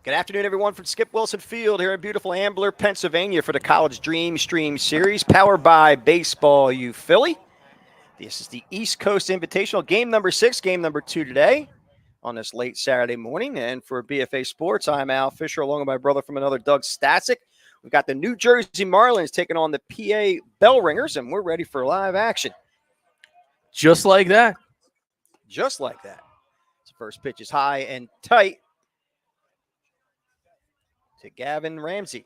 Good afternoon, everyone, from Skip Wilson Field here in beautiful Ambler, Pennsylvania for the College Dreamstream Series, powered by Baseball U Philly. This is the East Coast Invitational, game number 6, game number 2 today on this late Saturday morning. And for BFA Sports, I'm Al Fisher, along with my brother from another, Doug Stasic. We've got the New Jersey Marlins taking on the PA Bellringers, and we're ready for live action. Just like that. Just like that. So first pitch is high and tight to Gavin Ramsey.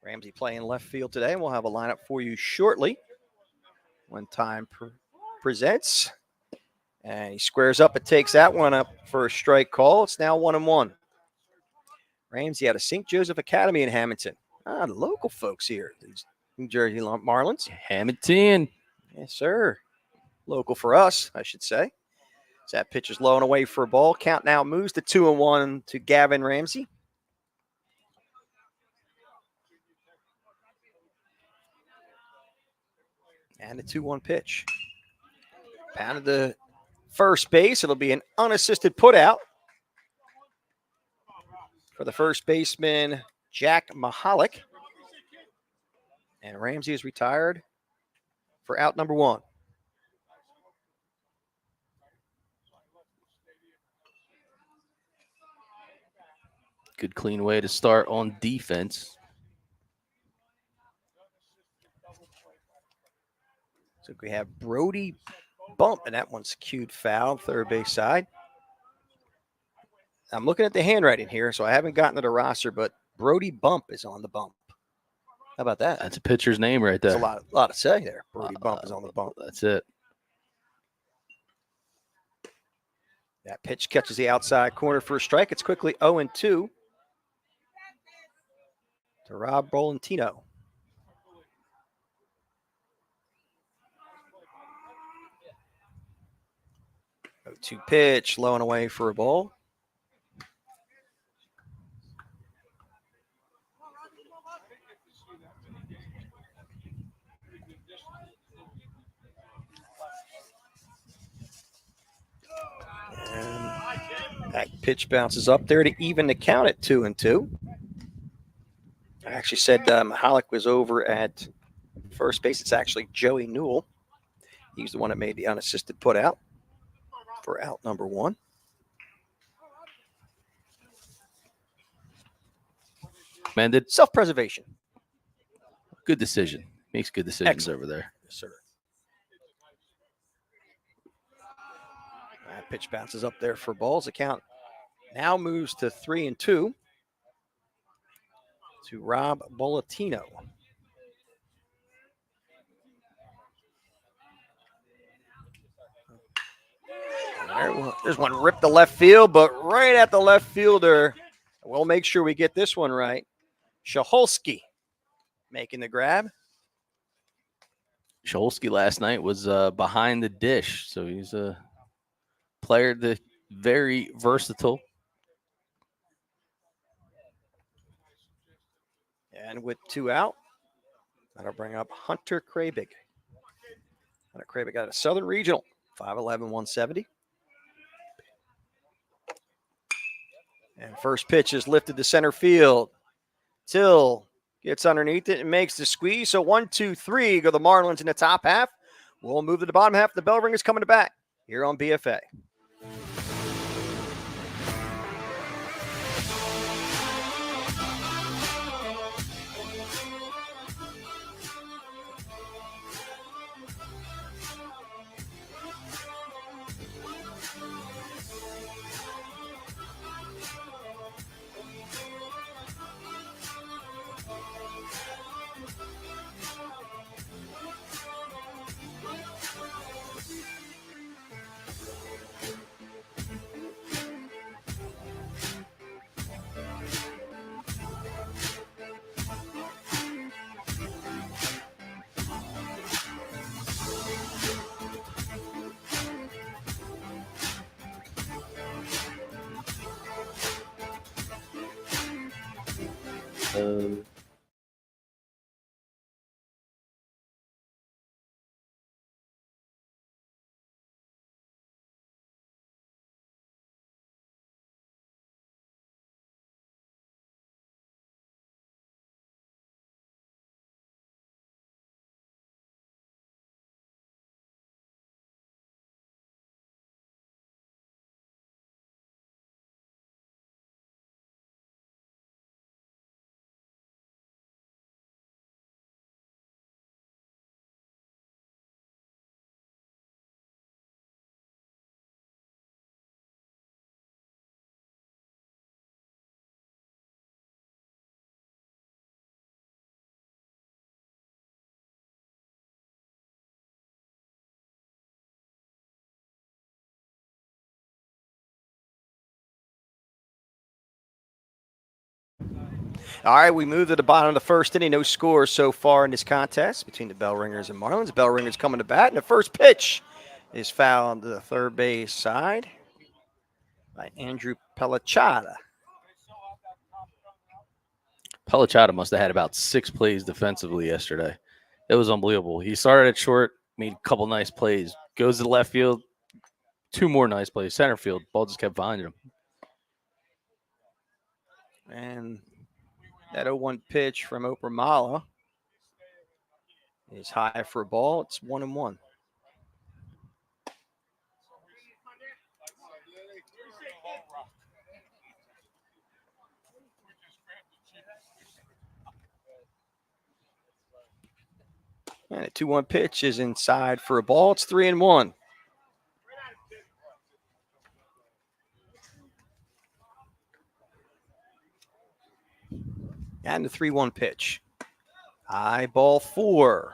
Ramsey playing left field today, and we'll have a lineup for you shortly when time presents. And he squares up and takes that one up for a strike call. It's now 1-1. Ramsey out of St. Joseph Academy in Hamilton. The local folks here. These New Jersey Marlins. Hamilton. Yes, sir. Local for us, I should say. So that pitch is low and away for a ball. Count now moves to 2-1 to Gavin Ramsey. And a 2-1 pitch. Pounded to first base. It'll be an unassisted putout for the first baseman, Jack Mahalik. And Ramsey is retired for out number 1. Good clean way to start on defense. So we have Brody Bump, and that one's cued foul, third base side. I'm looking at the handwriting here, so I haven't gotten to the roster, but Brody Bump is on the bump. How about that? That's a pitcher's name right there. That's a lot to say there. Brody Bump is on the bump. That's it. That pitch catches the outside corner for a strike. It's quickly 0-2 to Rob Bolentino. To pitch, low and away for a ball. And that pitch bounces up there to even the count at 2-2. I actually said Mahalik was over at first base. It's actually Joey Newell. He's the one that made the unassisted putout for out number 1. Man, did Self-preservation. good decision. Makes good decisions Excellent. over there. Yes, sir. That pitch bounces up there for balls. The count now moves to 3-2 to Rob Bolentino. There's one ripped to left field, but right at the left fielder. We'll make sure we get this one right. Shaholski making the grab. Scholsky last night was behind the dish, so he's a player that very versatile. And with 2 out, that'll bring up Hunter Krabig. Hunter Krabig out of Southern Regional, 5'11", 170. And first pitch is lifted to center field. Till gets underneath it and makes the squeeze. So 1, 2, 3 go the Marlins in the top half. We'll move to the bottom half. The Bellringers coming back here on BFA. All right, we move to the bottom of the first inning. No scores so far in this contest between the Bellringers and Marlins. Bellringers coming to bat, and the first pitch is fouled on the third base side by Andrew Pellicciata. Pellicciata must have had about 6 plays defensively yesterday. It was unbelievable. He started at short, made a couple nice plays, goes to the left field, 2 more nice plays, center field. Ball just kept finding him. And that 0-1 pitch from Opramala is high for a ball. It's 1-1. And a 2-1 pitch is inside for a ball. It's 3-1. And the 3-1 pitch. High ball 4.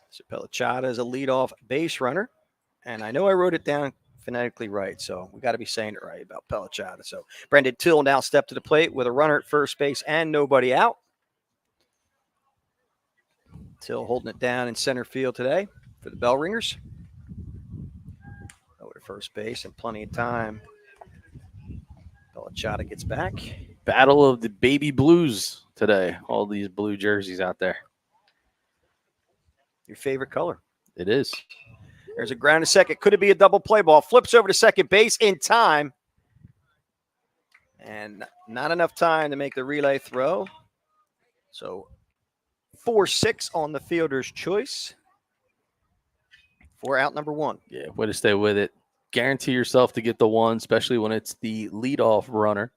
So Pellicciata is a leadoff base runner. And I know I wrote it down phonetically right, so we got to be saying it right about Pellicciata. So Brendan Till now stepped to the plate with a runner at first base and nobody out. Till holding it down in center field today for the Bellringers. Over to first base and plenty of time. Pellicciata gets back. Battle of the baby blues today. All these blue jerseys out there. Your favorite color. It is. There's a ground to second. Could it be a double play ball? Flips over to second base in time. And not enough time to make the relay throw. So 4-6 on the fielder's choice. 4 out, number 1. Yeah, way to stay with it. Guarantee yourself to get the 1, especially when it's the leadoff runner.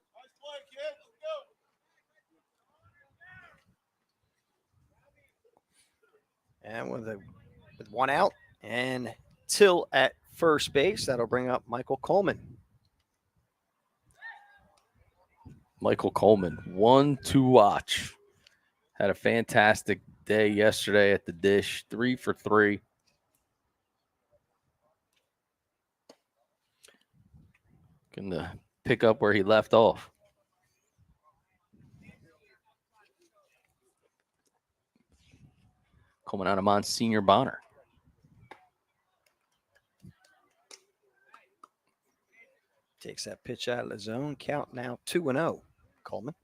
And with 1 out and Till at first base, that'll bring up Michael Coleman. Michael Coleman, 1 to watch. Had a fantastic day yesterday at the dish, 3 for 3. Gonna pick up where he left off. Coming out of Monsignor Bonner. Takes that pitch out of the zone. Count now 2-0. Coleman.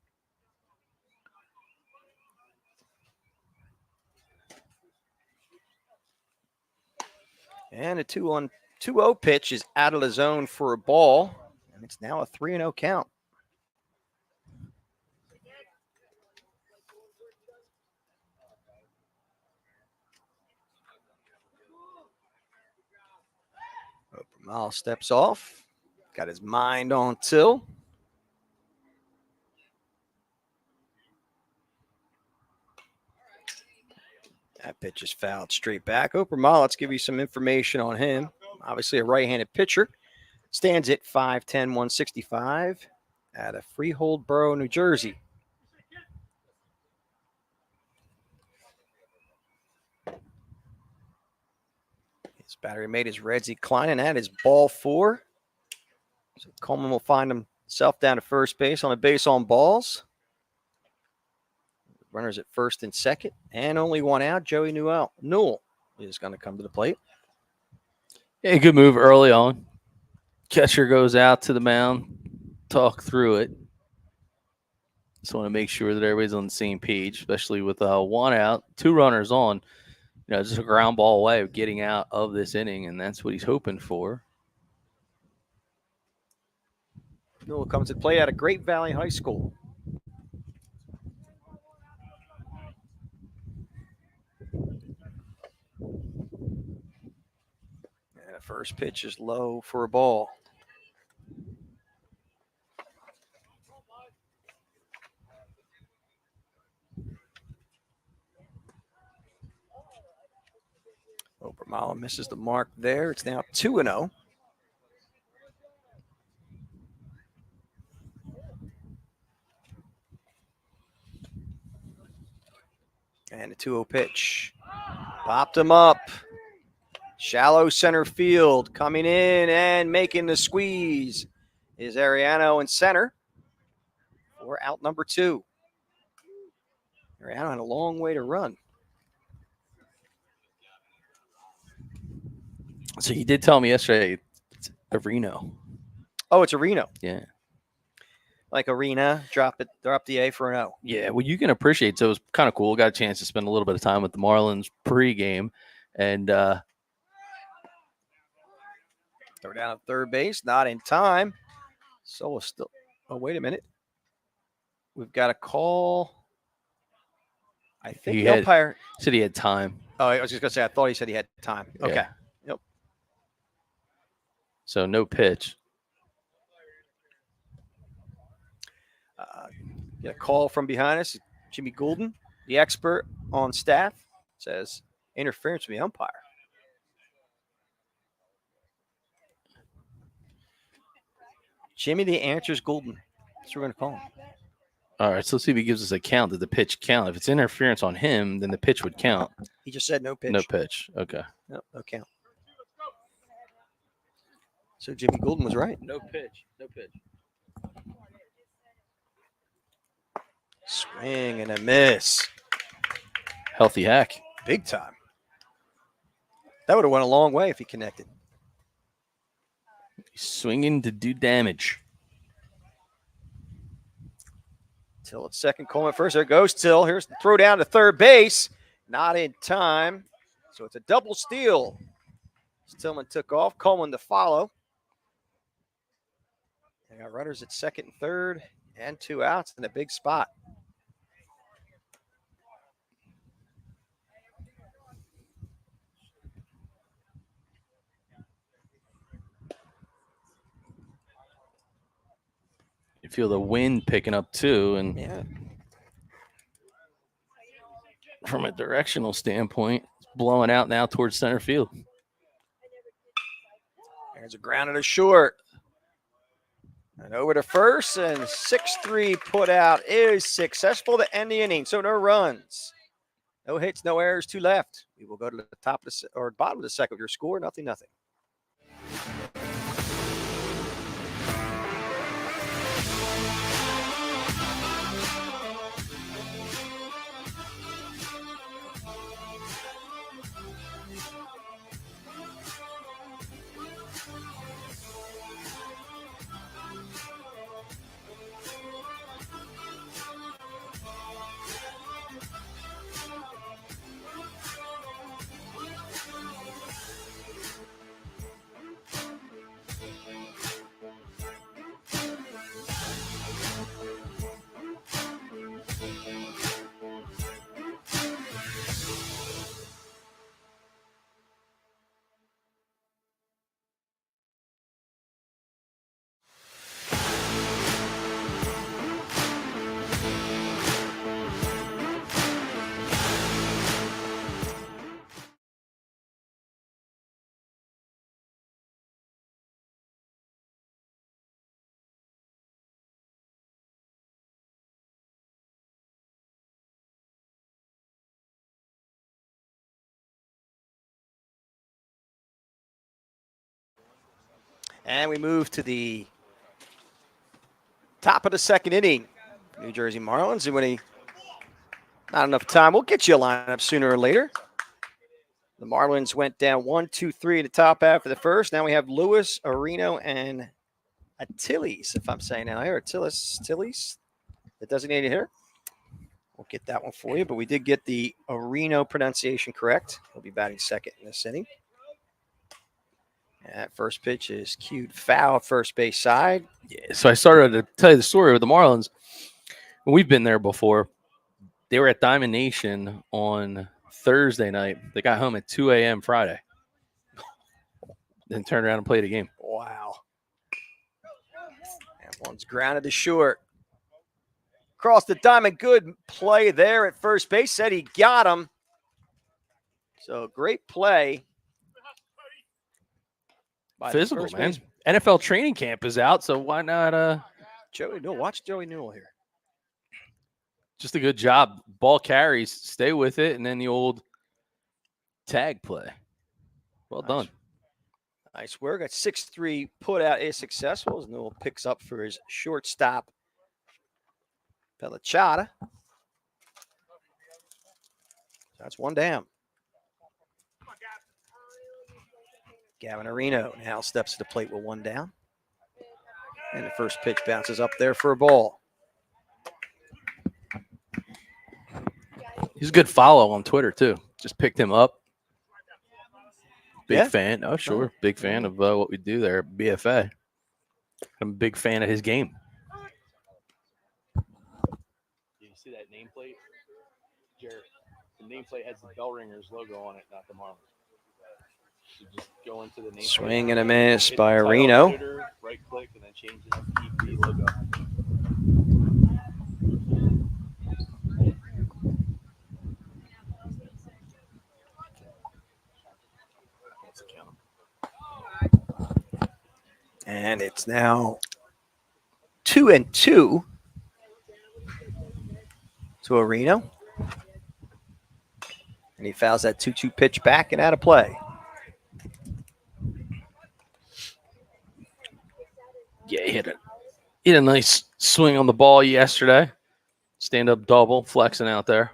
And a 2-0 pitch is out of the zone for a ball. And it's now a 3-0 count. Miles steps off. Got his mind on Till. That pitch is fouled straight back. Opramala, let's give you some information on him. Obviously a right-handed pitcher. Stands at 5'10", 165 out of Freeholdboro, New Jersey. His battery mate is Redzi Klein, and that is ball 4. So Coleman will find himself down to first base on a base on balls. Runners at first and second, and only 1 out. Joey Newell is going to come to the plate. Yeah, good move early on. Catcher goes out to the mound, talk through it. Just want to make sure that everybody's on the same page, especially with 1 out, 2 runners on. You know, just a ground ball away of getting out of this inning, and that's what he's hoping for. Newell comes to play out of Great Valley High School. And the first pitch is low for a ball. Opramala misses the mark there. It's now 2-0. And a 2-0 pitch. Popped him up. Shallow center field. Coming in and making the squeeze is Ariano in center for out number 2. Ariano had a long way to run. So he did tell me yesterday it's a Reno. Oh, it's a Reno. Yeah. Like arena, drop the A for an O. Yeah, well, you can appreciate. So it was kind of cool. Got a chance to spend a little bit of time with the Marlins pregame, and throw down at third base, not in time. So we'll still. Oh, wait a minute. We've got a call. I think the umpire said he had time. Oh, I was just gonna say. I thought he said he had time. Okay. Yeah. Yep. So no pitch. Get a call from behind us. Jimmy Goulden, the expert on staff, says interference from the umpire. Jimmy the Answers Goulden. That's what we're going to call him. All right, so let's see if he gives us a count. Did the pitch count? If it's interference on him, then the pitch would count. He just said no pitch. No pitch. Okay. No count. So Jimmy Goulden was right. No pitch. No pitch. Swing and a miss. Healthy hack. Big time. That would have went a long way if he connected. He's swinging to do damage. Till at second, Coleman first. There goes Till. Here's the throw down to third base. Not in time. So it's a double steal. Stillman took off. Coleman to follow. They got runners at second and third and 2 outs in a big spot. You feel the wind picking up too, and Yeah. from a directional standpoint, it's blowing out now towards center field. There's a ground to short. And over to first, and 6-3 put out is successful to end the inning. So no runs, no hits, no errors, 2 left. We will go to the top of the or bottom of the second with your score, 0-0. And we move to the top of the second inning. New Jersey Marlins. And not enough time. We'll get you a lineup sooner or later. The Marlins went down 1-2-3 in the top half of the first. Now we have Lewis, Areno, and Attiles, if I'm saying that here. Attiles, the designated hitter. We'll get that one for you, but we did get the Areno pronunciation correct. He'll be batting second in this inning. And that first pitch is cued foul, first base side. Yeah, so I started to tell you the story with the Marlins. We've been there before. They were at Diamond Nation on Thursday night. They got home at 2 a.m. Friday. Then turned around and played a game. Wow. And one's grounded to short. Across the diamond, good play there at first base. Said he got him. So great play. Physical, man. NFL training camp is out, so why not? Joey Newell. Watch Joey Newell here. Just a good job. Ball carries, stay with it, and then the old tag play. Well done. Nice work. That 6-3 put out is successful as Newell picks up for his shortstop, Pellicciata. That's one down. Gavin Areno now steps to the plate with one down. And the first pitch bounces up there for a ball. He's a good follow on Twitter, too. Just picked him up. Big fan. Oh, sure. Big fan of what we do there at BFA. I'm a big fan of his game. Do you see that nameplate? Jared, the nameplate has the Bellringers logo on it, not the Marlins. You just go into the nameplate. Swing and a miss by Areno. Right click and then change it to the logo. And it's now 2-2 to Areno. And he fouls that 2-2 pitch back and out of play. Yeah, he hit a nice swing on the ball yesterday. Stand-up double, flexing out there.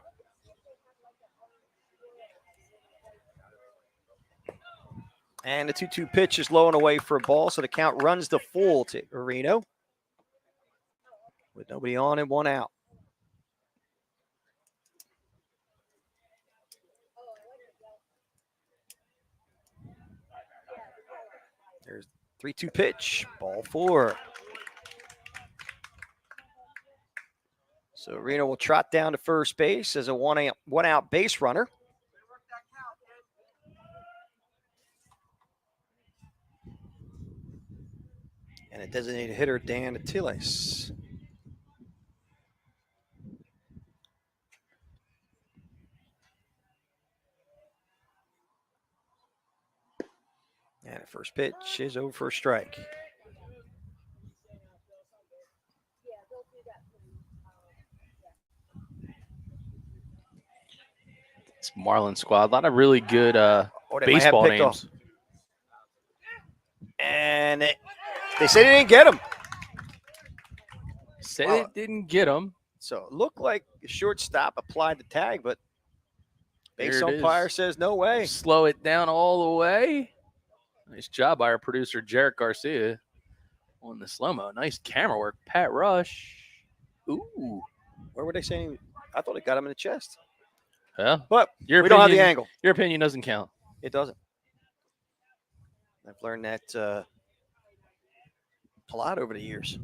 And the 2-2 pitch is low and away for a ball, so the count runs to full to Areno. With nobody on and one out. There's 3-2 pitch, ball 4. So Areno will trot down to first base as a one out base runner. And a designated hitter, Dan Atiles. And the first pitch is over for a strike. It's Marlins squad. A lot of really good baseball names. Off. And they say they didn't get him. They didn't get him. So it looked like the shortstop applied the tag, but base umpire says no way. Slow it down all the way. Nice job by our producer, Jarek Garcia, on the slow-mo. Nice camera work. Pat Rush. Ooh. Where were they saying? I thought it got him in the chest. Yeah. But we don't have the angle. Your opinion doesn't count. It doesn't. I've learned that a lot over the years.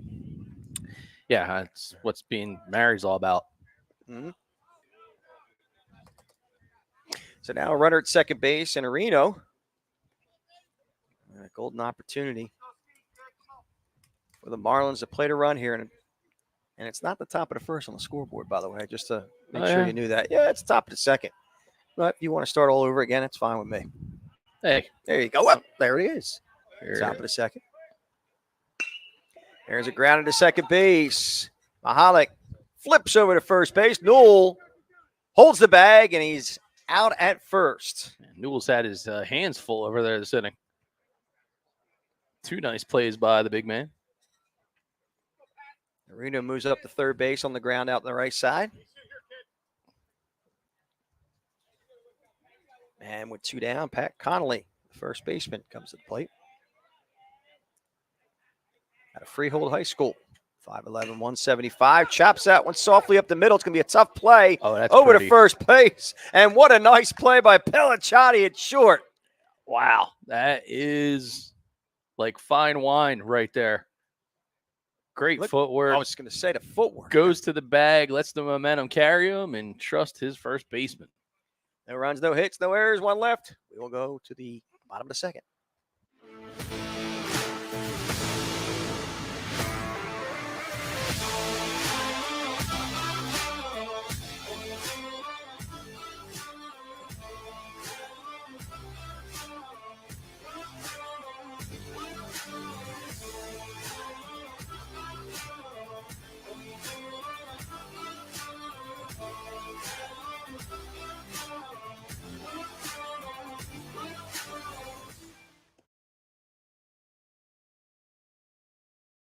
Yeah, that's what's being married's all about. Mm-hmm. So now a runner at second base in Areno. A golden opportunity for the Marlins to play to run here. And it's not the top of the first on the scoreboard, by the way, just to make sure you knew that. Yeah, it's top of the second. But if you want to start all over again, it's fine with me. Hey. There you go. Up. There it is. Top of the second. There's a ground to second base. Mahalik flips over to first base. Newell holds the bag, and he's out at first. Newell's had his hands full over there this inning. 2 nice plays by the big man. Areno moves up to third base on the ground out on the right side. And with 2 down, Pat Connolly, the first baseman, comes to the plate. Out of Freehold High School. 5'11", 175. Chops that one softly up the middle. It's going to be a tough play over to first base. And what a nice play by Pellicciata at short. Wow. That is like fine wine right there. Great footwork. I was going to say the footwork. Goes to the bag, lets the momentum carry him, and trust his first baseman. No runs, no hits, no errors, 1 left. We will go to the bottom of the second.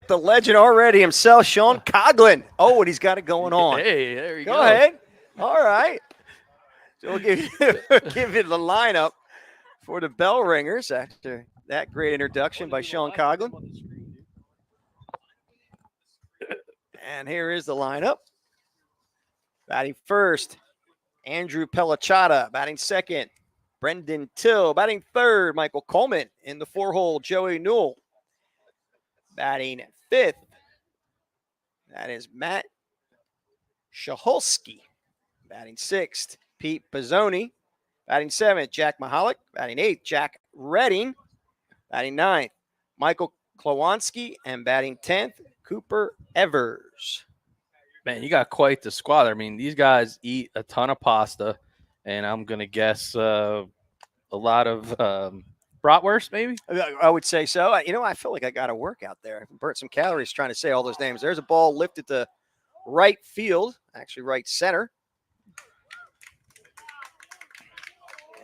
The legend already himself, Sean Coughlin. Oh, and he's got it going on. Hey, there you go. Go ahead. All right. So we'll give you, give you the lineup for the Bellringers after that great introduction by Sean Coughlin. And here is the lineup. Batting first, Andrew Pellicciata. Batting second, Brendan Till. Batting third, Michael Coleman. In the 4-hole, Joey Newell. Batting fifth, that is Matt Shaholski. Batting sixth, Pete Pizzoni. Batting seventh, Jack Mahalik. Batting eighth, Jack Redding. Batting ninth, Michael Klowanski. And batting 10th, Cooper Evers. Man, you got quite the squad. I mean, these guys eat a ton of pasta, and I'm going to guess a lot of bratwurst, maybe? I would say so. I feel like I got to work out there. I burnt some calories trying to say all those names. There's a ball lifted to right field, actually right center.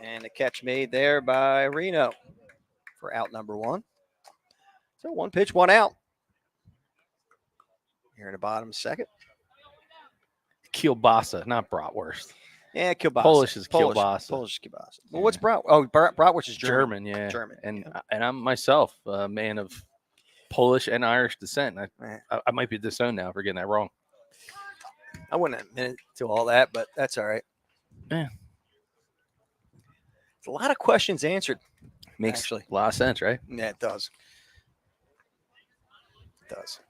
And a catch made there by Reno for out number one. So 1 pitch, 1 out. Here in the bottom second. Kielbasa, not bratwurst. Yeah, kielbasa. Polish is kielbasa. Polish is kielbasa. Well, what's brat? Oh, bratwurst is German. Yeah. German. And I'm myself a man of Polish and Irish descent. I might be disowned now for getting that wrong. I wouldn't admit to all that, but that's all right. Yeah. It's a lot of questions answered. Makes actually a lot of sense, right? Yeah, it does. It does.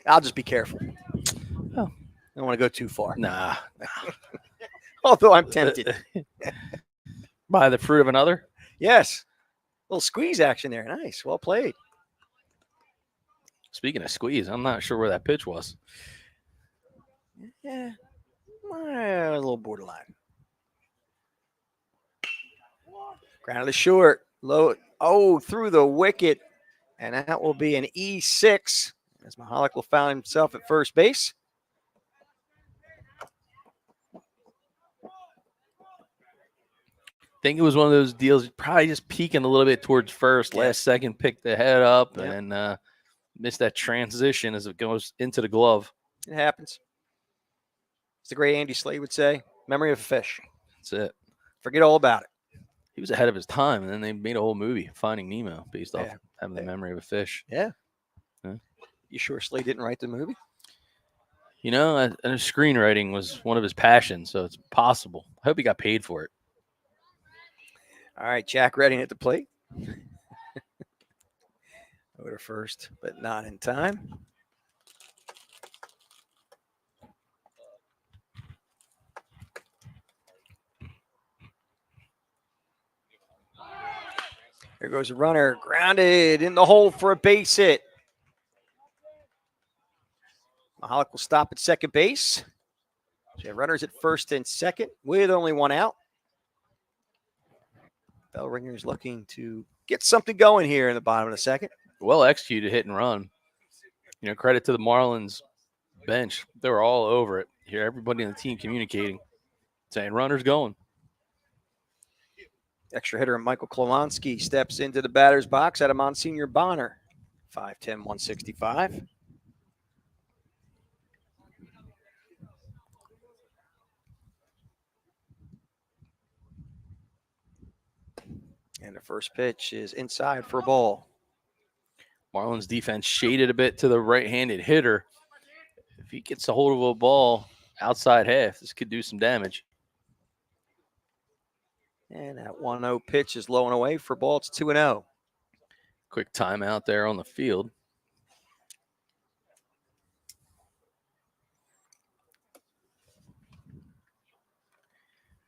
I'll just be careful. Oh. I don't want to go too far. Nah. Although I'm tempted. By the fruit of another? Yes. A little squeeze action there. Nice. Well played. Speaking of squeeze, I'm not sure where that pitch was. Yeah. A little borderline. Grounded to short. Low. Oh, through the wicket. And that will be an E6 as Mahalik will find himself at first base. I think it was one of those deals, probably just peeking a little bit towards first. Last second, picked the head up and missed that transition as it goes into the glove. It happens. It's the great Andy Slade would say, memory of a fish. That's it. Forget all about it. He was ahead of his time, and then they made a whole movie, Finding Nemo, based off having the memory of a fish. Yeah. You sure Slade didn't write the movie? And screenwriting was one of his passions, so it's possible. I hope he got paid for it. All right, Jack Redding at the plate. Over to first, but not in time. There goes a runner, grounded in the hole for a base hit. Mahalik will stop at second base. So you have runners at first and second with only 1 out. Bellringers looking to get something going here in the bottom of the second. Well executed hit and run. Credit to the Marlins bench. They were all over it. Hear everybody on the team communicating, saying runners going. Extra hitter Michael Klowanski steps into the batter's box out of Monsignor Bonner. 5'10", 165. And the first pitch is inside for a ball. Marlins defense shaded a bit to the right-handed hitter. If he gets a hold of a ball outside half, this could do some damage. And that 1-0 pitch is low and away for a ball. It's 2-0. Quick timeout there on the field.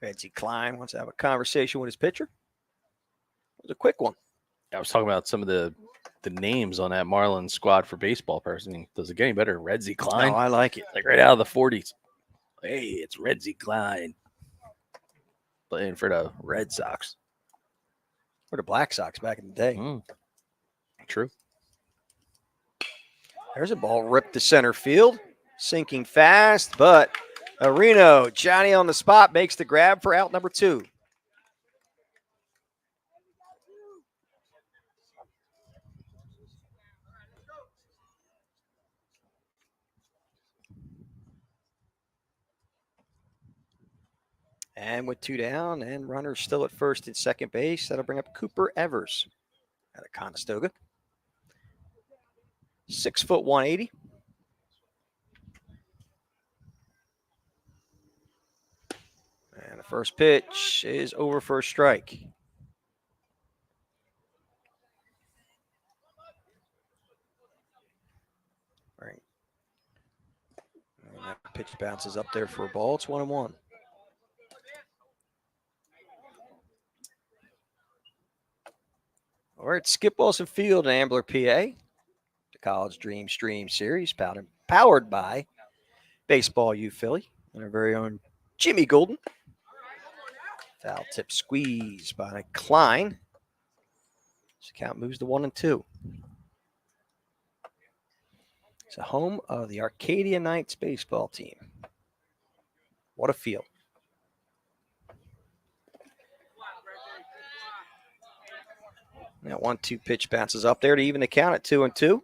Redsy Klein wants to have a conversation with his pitcher. It was a quick one. I was talking about some of the names on that Marlins squad for baseball person. Does it get any better? Redsy Klein? No, I like it. Like right out of the 40s. Hey, it's Redsy Klein. Playing for the Red Sox. For the Black Sox back in the day. True. There's a ball ripped to center field. Sinking fast, but Reno, Johnny on the spot, makes the grab for out number 2. And with 2 down and runners still at first and second base, that'll bring up Cooper Evers out of Conestoga. 6 foot 180. And the first pitch is over for a strike. All right. And that pitch bounces up there for a ball. It's 1-1. We're at Skip Wilson Field in Ambler, PA. The College Dreamstream Series, powered by Baseball U Philly and our very own Jimmy Golden. Foul tip squeeze by Klein. So count moves to 1-2. It's a home of the Arcadia Knights baseball team. What a field. That 1-2 pitch bounces up there to even the count at 2-2.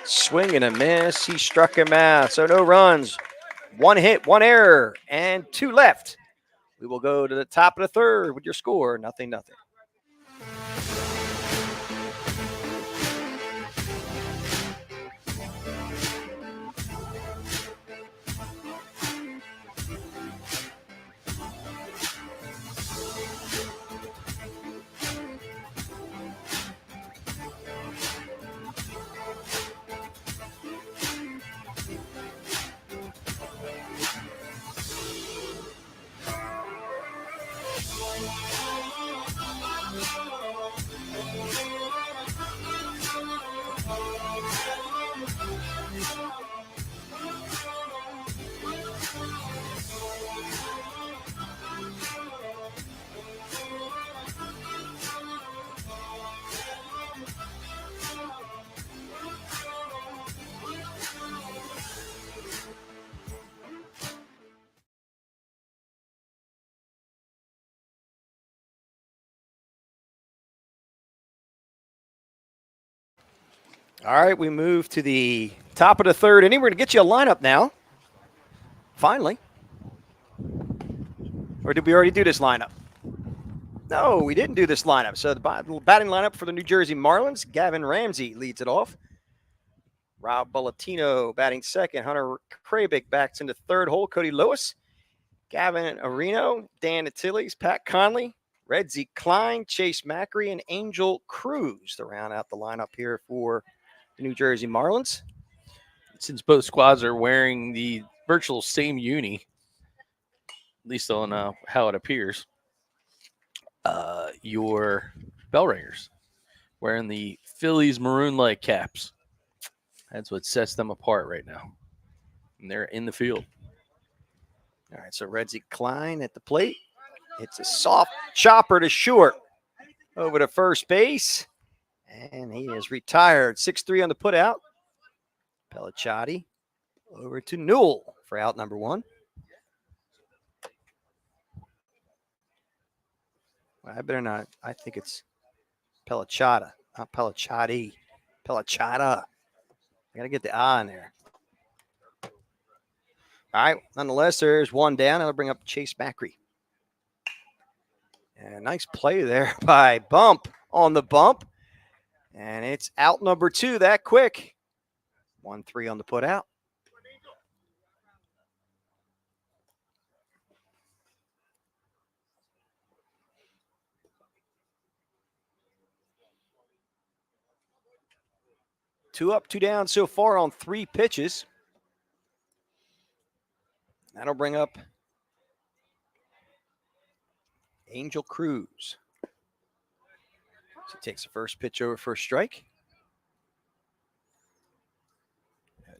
Swing and a miss. He struck him out. So no runs. 1 hit, 1 error, and 2 left. We will go to the top of the third with your score, 0-0. All right, we move to the top of the third inning. We're going to get you a lineup now. Finally. Or did we already do this lineup? No, we didn't do this lineup. So the batting lineup for the New Jersey Marlins, Gavin Ramsey leads it off. Rob Bullatino batting second. Hunter Krabick backs into third hole. Cody Lewis, Gavin Areno, Dan Attiles, Pat Conley, Redzy Klein, Chase Macri, and Angel Cruz to round out the lineup here for the New Jersey Marlins. Since both squads are wearing the virtual same uni, at least on how it appears, your Bellringers wearing the Phillies maroon-like caps. That's what sets them apart right now. And they're in the field. All right, so Redzy Klein at the plate. It's a soft chopper to short over to first base. And he is retired. 6-3 on the putout. Pellicciati over to Newell for out number 1. Well, I better not. I think it's Pellicciata, not Pellicciati. Pellicciata. I got to get the I in there. All right, nonetheless, there's 1 down. That'll bring up Chase Macri. And nice play there by Bump on the bump. And it's out number 2 that quick. 1-3 on the putout. Two up, 2 down so far on 3 pitches. That'll bring up Angel Cruz. So he takes the first pitch over for a strike.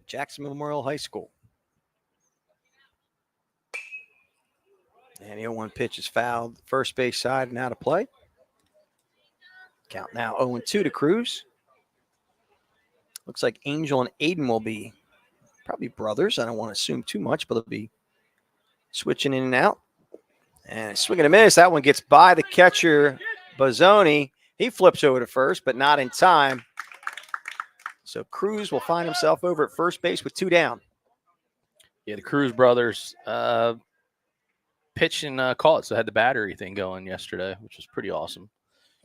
Jackson Memorial High School. And the 0-1 pitch is fouled. First base side and out of play. Count now 0-2 to Cruz. Looks like Angel and Aiden will be probably brothers. I don't want to assume too much, but they'll be switching in and out. And swing and a miss. That one gets by the catcher, Bozzoni, he flips over to first, but not in time. So Cruz will find himself over at first base with 2 down. Yeah, the Cruz brothers pitched and caught, so had the battery thing going yesterday, which was pretty awesome.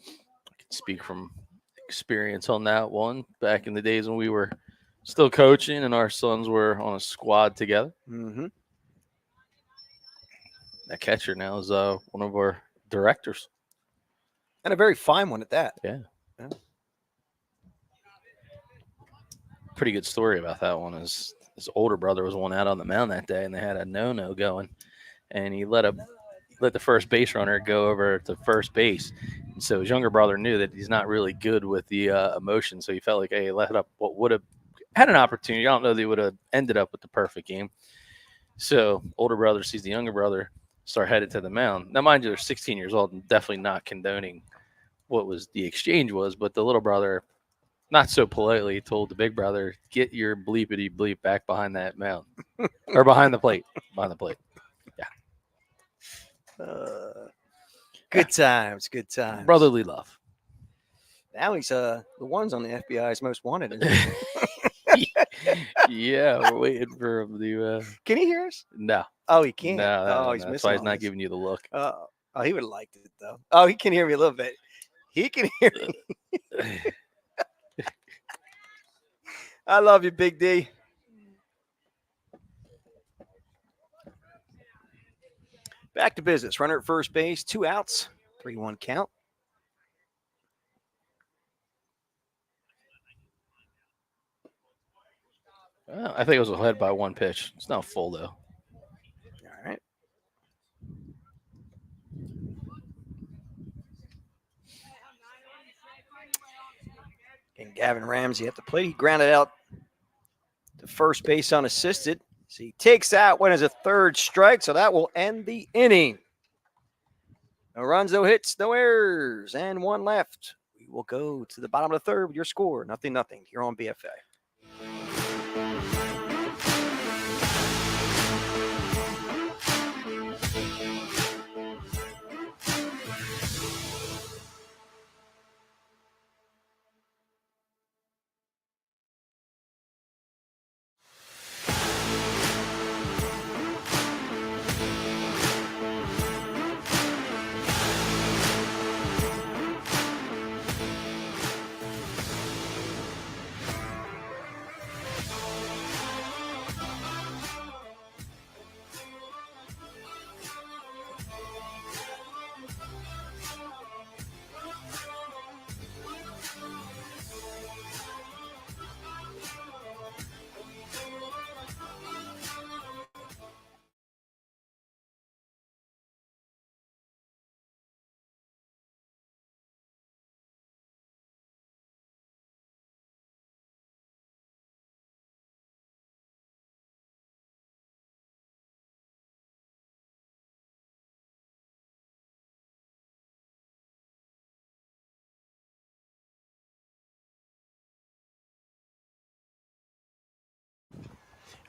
I can speak from experience on that one back in the days when we were still coaching and our sons were on a squad together. Mm-hmm. That catcher now is one of our directors. And a very fine one at that. Yeah. Pretty good story about that one is his older brother was one out on the mound that day and they had a no-no going and he let the first base runner go over to first base. And so his younger brother knew that he's not really good with the emotion. So he felt like, hey, let up what would have had an opportunity. I don't know that he would have ended up with the perfect game. So older brother sees the younger brother start headed to the mound. Now, mind you, they're 16 years old and definitely not condoning what was the exchange was, but the little brother, not so politely, told the big brother, get your bleepity bleep back behind that mound or behind the plate. Behind the plate. Good times, good times. Brotherly love. Now he's the one's on the FBI's most wanted. Isn't he? Yeah, we're waiting for him to. Can he hear us? No. Oh, he can't. No, he's that's missing. why he's all not this. giving you the look. Oh, he would have liked it though. Oh, he can hear me a little bit. He can hear me. I love you, Big D. Back to business. Runner at first base, 2 outs, 3-1 count. Well, I think it was ahead by 1 pitch. It's not full though. All right. And Gavin Ramsey at the plate. He grounded out to first base unassisted. So he takes that one as a 3rd strike. So that will end the inning. No runs, no hits, no errors, and 1 left. We will go to the bottom of the 3rd with your score. 0-0 here on BFA.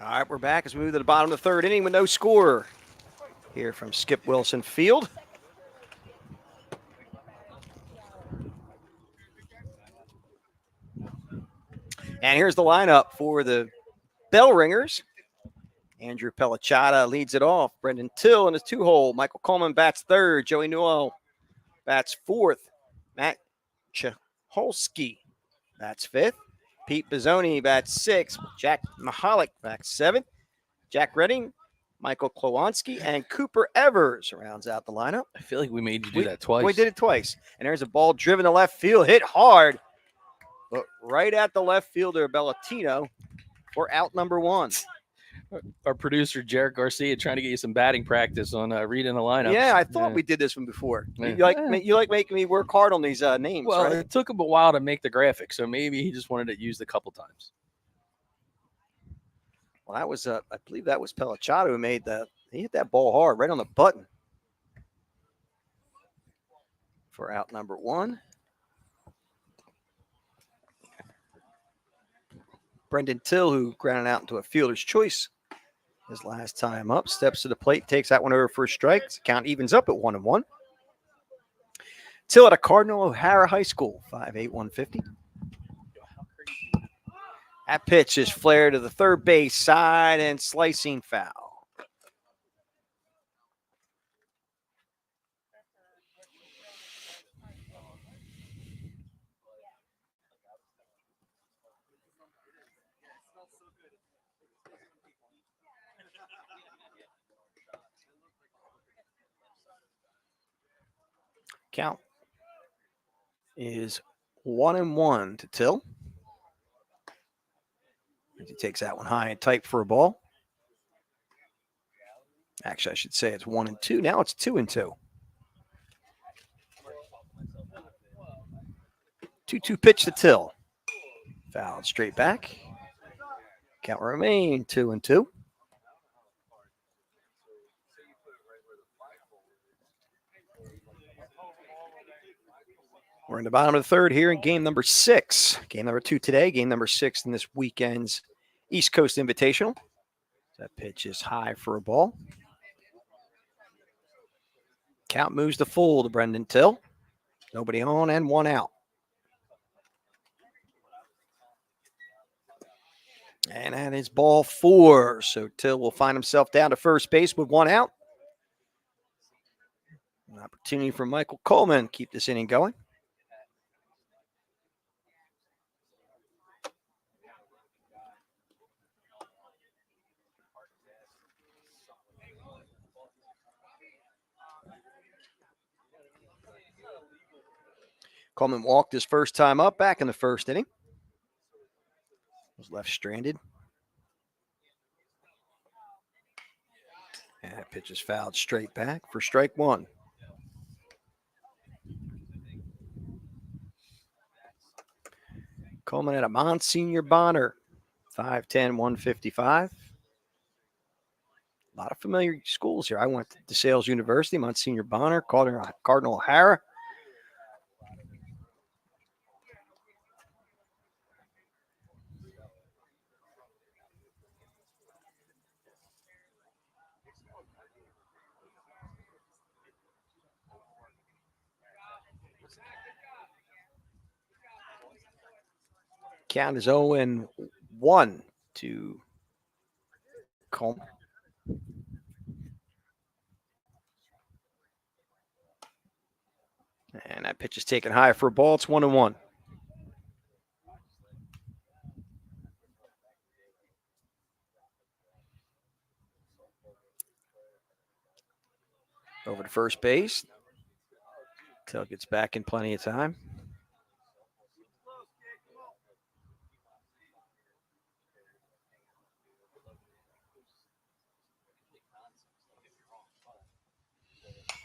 All right, we're back as we move to the bottom of the 3rd inning with no score here from Skip Wilson Field. And here's the lineup for the Bellringers. Andrew Pellicciata leads it off. Brendan Till in his 2-hole. Michael Coleman bats 3rd. Joey Newell bats 4th. Matt Cholsky bats 5th. Pete Bozzoni bats 6th. Jack Mahalik bats 7th. Jack Redding, Michael Klowanski, and Cooper Evers rounds out the lineup. I feel like we made you do that twice. We did it twice. And there's a ball driven to left field, hit hard, but right at the left fielder, Bellatino, for out number 1. Our producer, Jarek Garcia, trying to get you some batting practice on reading the lineup. Yeah, I thought we did this one before. Yeah. You like making me work hard on these names, well, right? It took him a while to make the graphic, so maybe he just wanted it used a couple times. Well, that was, I believe that was Pellicciata who made that. He hit that ball hard, right on the button. For out number 1. Brendan Till, who grounded out into a fielder's choice his last time up, steps to the plate, takes that one over for a strike. The count evens up at 1-1. Till at a Cardinal O'Hara High School, 5'8", 150. That pitch is flared to the third base side and slicing foul. Count is 1-1 to Till. He takes that one high and tight for a ball. Actually, I should say it's 1-2. Now it's 2-2. 2-2 pitch to Till. Fouled straight back. Count will remain 2-2. We're in the bottom of the third here in game number 6. Game number 2 today, game number 6 in this weekend's East Coast Invitational. That pitch is high for a ball. Count moves to full to Brendan Till. Nobody on and one out. And that is ball 4. So Till will find himself down to first base with one out. An opportunity for Michael Coleman to keep this inning going. Coleman walked his first time up back in the first inning. Was left stranded. And that pitch is fouled straight back for strike 1. Coleman at a Monsignor Bonner, 5'10", 155. A lot of familiar schools here. I went to DeSales University, Monsignor Bonner, Cardinal O'Hara. Count is 0-1 to Coleman. And that pitch is taken high for a ball. It's 1-1. Over to first base. Till gets back in plenty of time.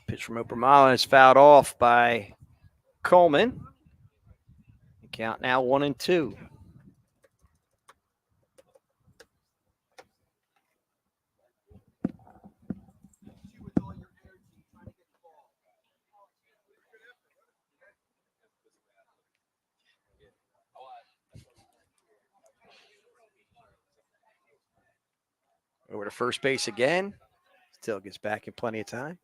Pitch from Oprah Marlins is fouled off by Coleman. Count now 1-2. Over to first base again. Still gets back in plenty of time.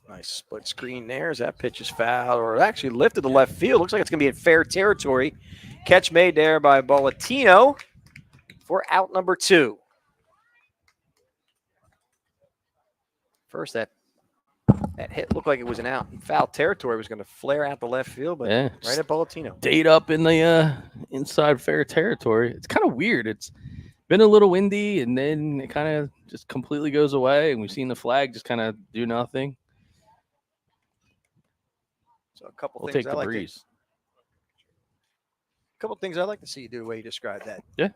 Nice split screen there as that pitch is fouled, or actually lifted to left field. Looks like it's going to be in fair territory. Catch made there by Bolletino for out number 2. First, that hit looked like it was an out. Foul territory was going to flare out the left field, but Yeah, right at Bolletino. Stayed up in the inside fair territory. It's kind of weird. It's been a little windy, and then it kind of just completely goes away, and we've seen the flag just kind of do nothing. So a couple We'll things take the breeze. A couple things I'd like to see you do the way you described that. Yeah.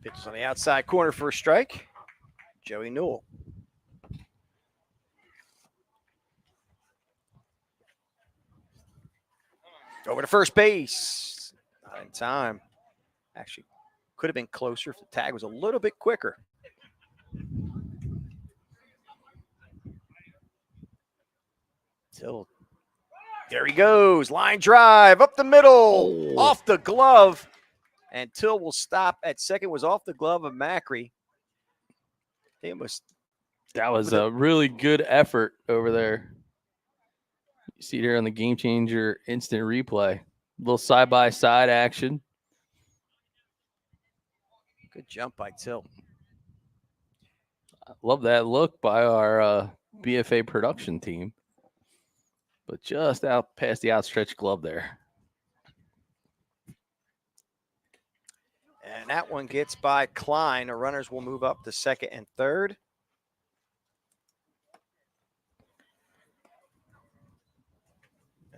Pitches on the outside corner for a strike. Joey Newell. Over to first base. Not in time. Actually, could have been closer if the tag was a little bit quicker. Till there he goes. Line drive up the middle, off the glove. And Till will stop at second. Was off the glove of Macri. That was a really good effort over there. You see it here on the Game Changer instant replay. A little side-by-side action. Good jump by Till. I love that look by our BFA production team. But just out past the outstretched glove there. And that one gets by Klein. The runners will move up to second and third.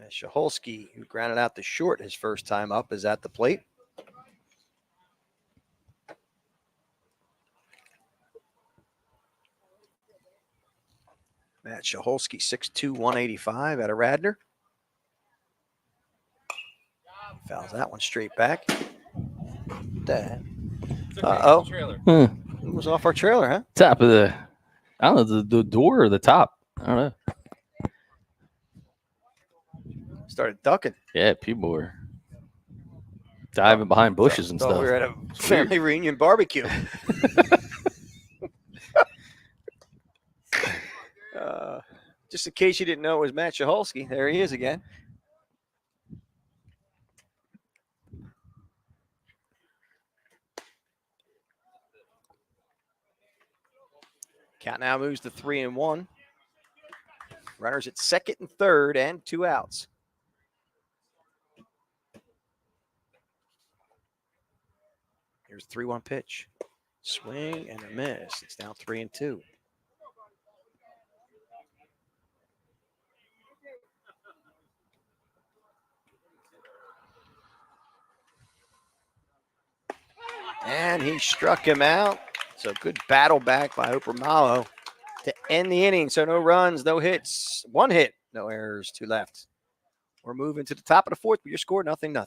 Shaholski, who grounded out the short his first time up, is at the plate. Matt Shaholski, 6'2", 185 out of Radnor. Fouls that one straight back. Uh-oh. It was off our trailer, huh? Top of the, I don't know, the door or the top. I don't know. Started ducking. Yeah, people were diving behind bushes and stuff. We were at a family reunion barbecue. Just in case you didn't know it was Matt Shaholski, there he is again. Count now moves to 3-1. Runners at second and third and 2 outs. Here's 3-1 pitch. Swing and a miss. It's now 3-2. And he struck him out. So good battle back by Oprah Malo to end the inning. So no runs, no hits, 1 hit, no errors, 2 left. We're moving to the top of the fourth, but your score, 0-0.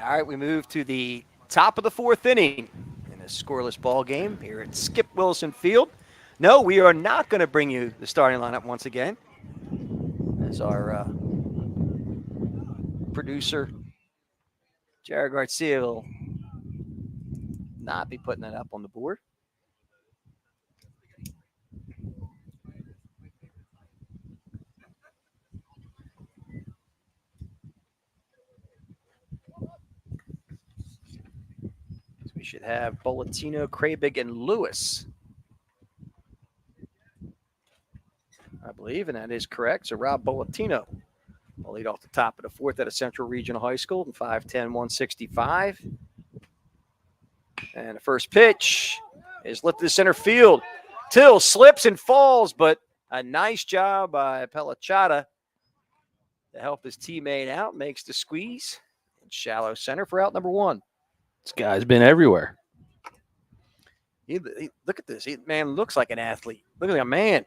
All right, we move to the top of the fourth inning in a scoreless ball game here at Skip Wilson Field. No, we are not going to bring you the starting lineup once again, as our producer Jared Garcia will not be putting that up on the board. So we should have Bolletino, Krabig, and Lewis, I believe, and that is correct. So Rob Bolletino will lead off the top of the fourth at a Central Regional High School, 5'10", 165. And the first pitch is lifted to center field. Till slips and falls, but a nice job by Pelachata to help his teammate out. Makes the squeeze in shallow center for out number one. This guy's been everywhere. He look at this. Man looks like an athlete. Look like a man.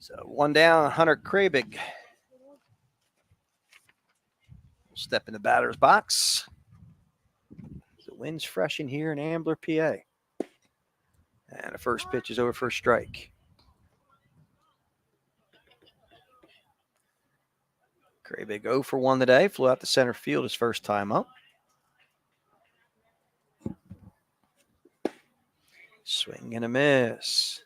So one down, Hunter Krabig. Step in the batter's box. The wind's fresh in here in Ambler, PA. And the first pitch is over for a strike. Krabig 0 for 1 today. Flew out to center field his first time up. Swing and a miss.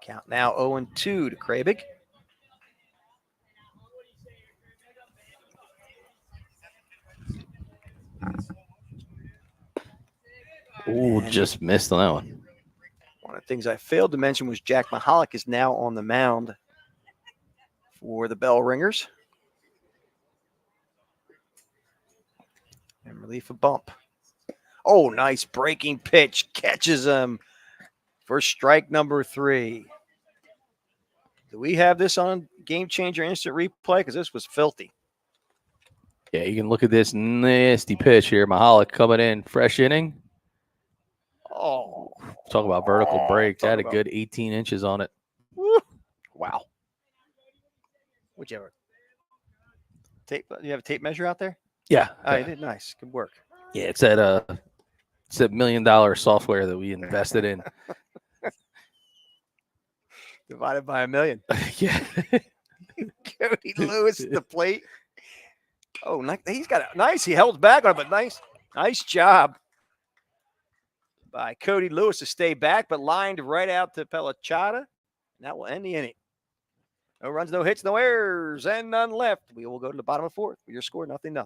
Count now 0-2 to Krabig. Ooh, just missed on that one. One of the things I failed to mention was Jack Mahalik is now on the mound for the Bellringers. And relief a bump. Oh, nice breaking pitch. Catches him for strike number 3. Do we have this on Game Changer Instant Replay? Because this was filthy. Yeah, you can look at this nasty pitch here. Mahalik coming in, fresh inning. Oh. Talk about vertical break. That had a good 18 inches on it. Woo. Wow. Whichever. Tape. You have a tape measure out there? Yeah. Oh, you did nice. Good work. Yeah, it's that $1 million software that we invested in. Divided by 1 million. Yeah. Cody Lewis at the plate. Oh, he's got a nice. He held back on it, but nice job by Cody Lewis to stay back, but lined right out to Pelachata. And that will end the inning. No runs, no hits, no errors, and none left. We will go to the bottom of 4th. Your score, 0-0.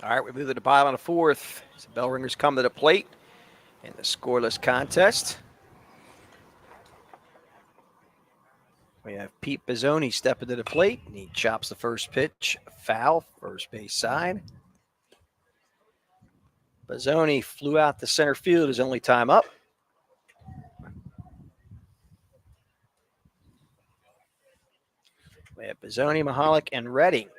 All right, we move to the bottom of the 4th. So Bellringers come to the plate in the scoreless contest. We have Pete Bizzoni stepping to the plate, and he chops the first pitch foul, first base side. Bizzoni flew out to center field his only time up. We have Bizzoni, Mahalik, and Redding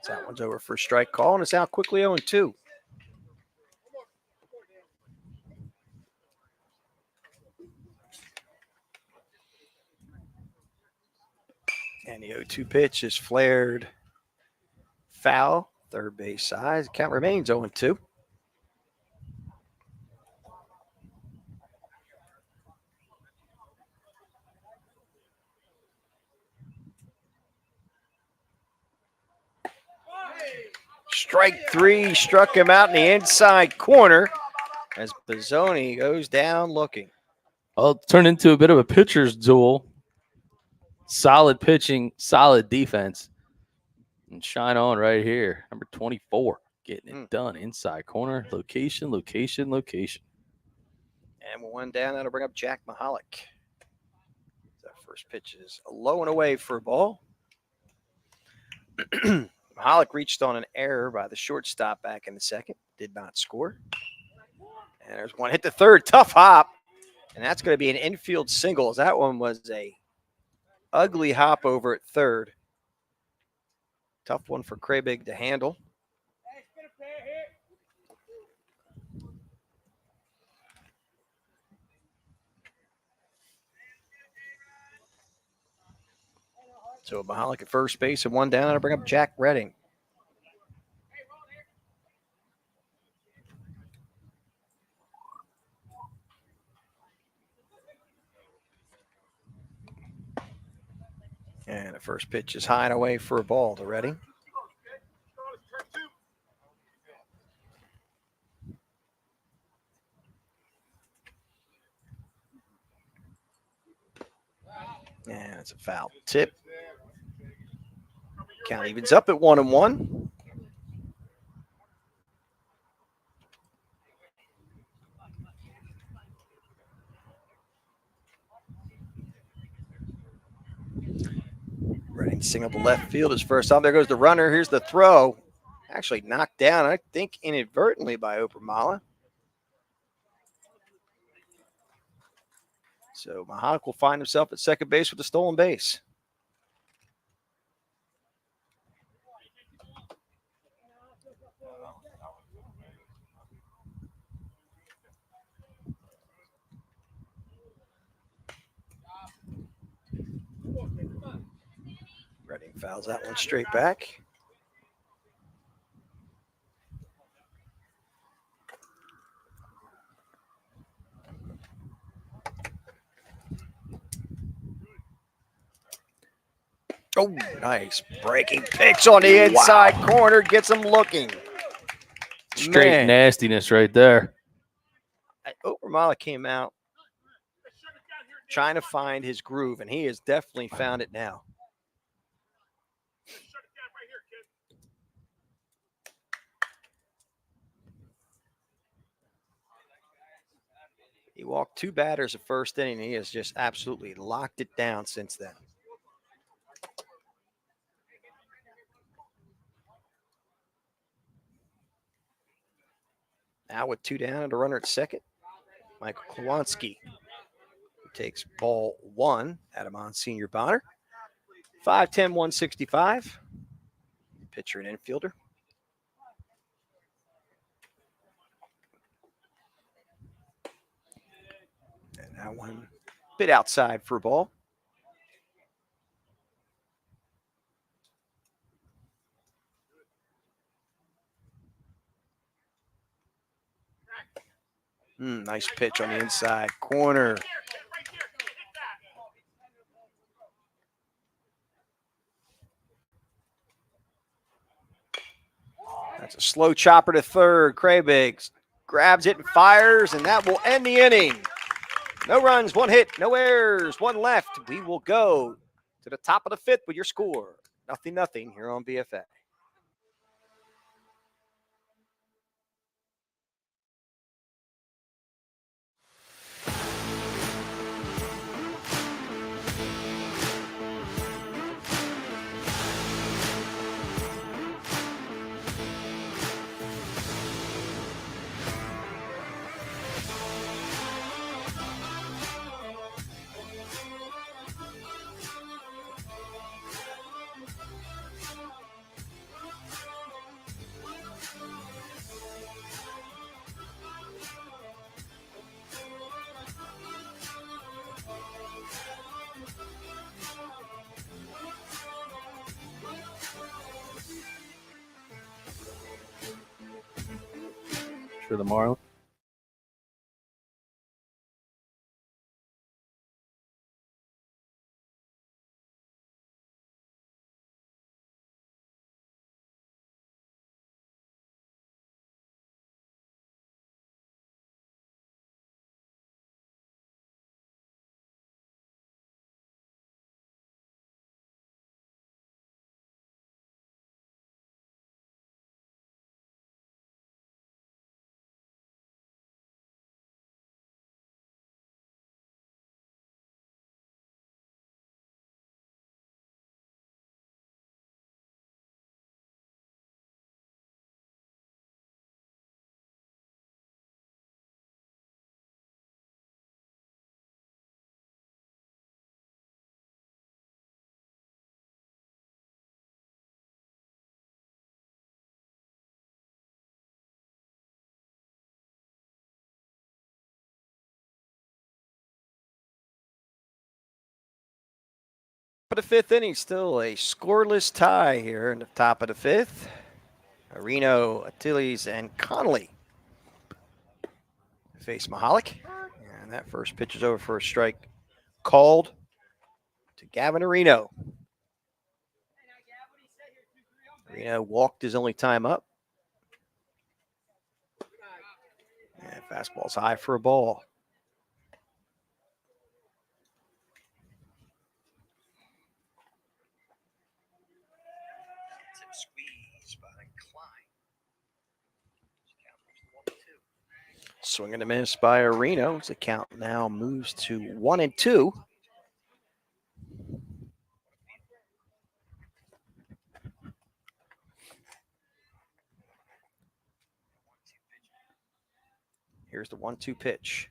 That one's over for a strike call, and it's out quickly 0-2. And the 0-2 pitch is flared foul, third base side. Count remains 0-2. Strike three, struck him out in the inside corner as Bizzoni goes down looking. Well, it turned into a bit of a pitcher's duel. Solid pitching, solid defense. And shine on right here. Number 24, getting it done. Inside corner, location, location, location. And with one down, that'll bring up Jack Mahalik. The first pitch is low and away for a ball. Mahalik reached on an error by the shortstop back in the second. Did not score. And there's one hit to third. Tough hop. And that's going to be an infield single. That one was a ugly hop over at third. Tough one for Krabig to handle. So Mahalik at first base and one down. I'll bring up Jack Redding. And the first pitch is high and away for a ball to Redding. And it's a foul tip. Count evens up at 1-1. Redding single to left field his first time. There goes the runner. Here's the throw. Actually knocked down, I think, inadvertently by Obermala. So Mahalik will find himself at second base with a stolen base. Redding fouls that one straight back. Oh, nice breaking pitch on the inside corner. Gets him looking. Straight nastiness right there. Obermala came out trying to find his groove, and he has definitely found it now. He walked two batters the first inning, and he has just absolutely locked it down since then. Now with two down and a runner at second, Michael Kowalski takes ball one at him on Senior Bonner. 5'10", 165. Pitcher and infielder. And that one bit outside for a ball. Nice pitch on the inside corner. That's a slow chopper to third. Krabig grabs it and fires, and that will end the inning. No runs, one hit, no errors, one left. We will go to the top of the fifth with your score. 0-0 here on BFA. the Marlins. For the fifth inning, still a scoreless tie here in the top of the fifth. Areno, Achilles, and Connolly face Mahalik. And that first pitch is over for a strike called to Gavin Areno. Areno walked his only time up. And fastball's high for a ball. Swing and a miss by Areno. The count now moves to 1-2. Here's the 1-2 pitch.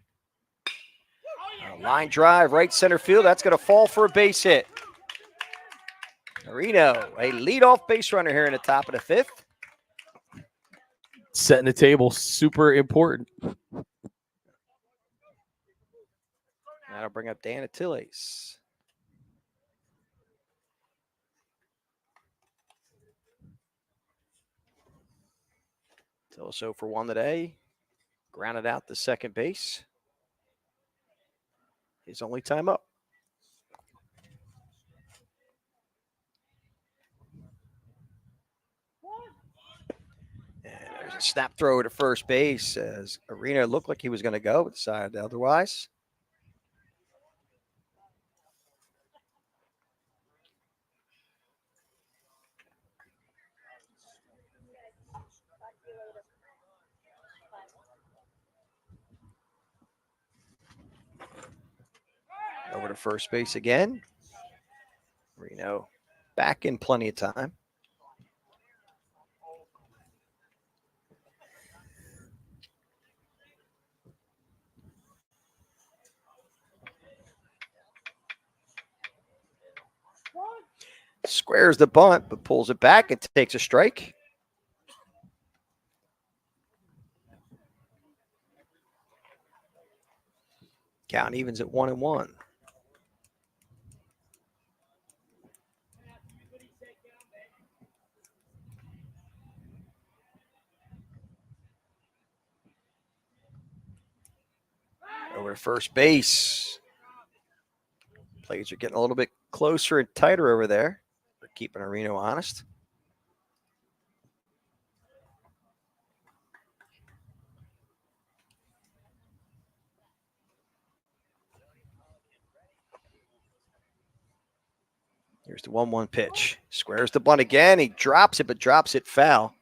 A line drive, right center field. That's going to fall for a base hit. Areno, a leadoff base runner here in the top of the fifth. Setting the table, super important. That'll bring up Dan Achilles. Tillis for one today. Grounded out to second base. His only time up. And there's a snap throw to first base as Areno looked like he was going to go, but decided otherwise. Over to first base again. Areno back in plenty of time. Squares the bunt, but pulls it back and takes a strike. Count evens at 1-1. Over to first base. Plays are getting a little bit closer and tighter over there. They're keeping Areno honest. Here's the 1-1 pitch. Squares the bunt again. He drops it, but drops it foul.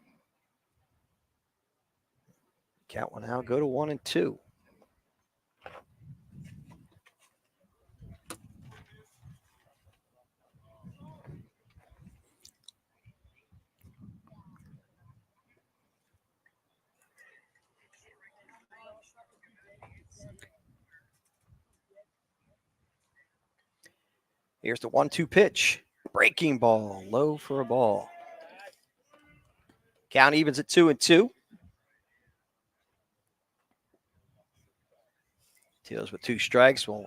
Count will now go to 1-2. Here's the 1-2 pitch. Breaking ball, low for a ball. Count evens at 2-2. Deals with 2 strikes will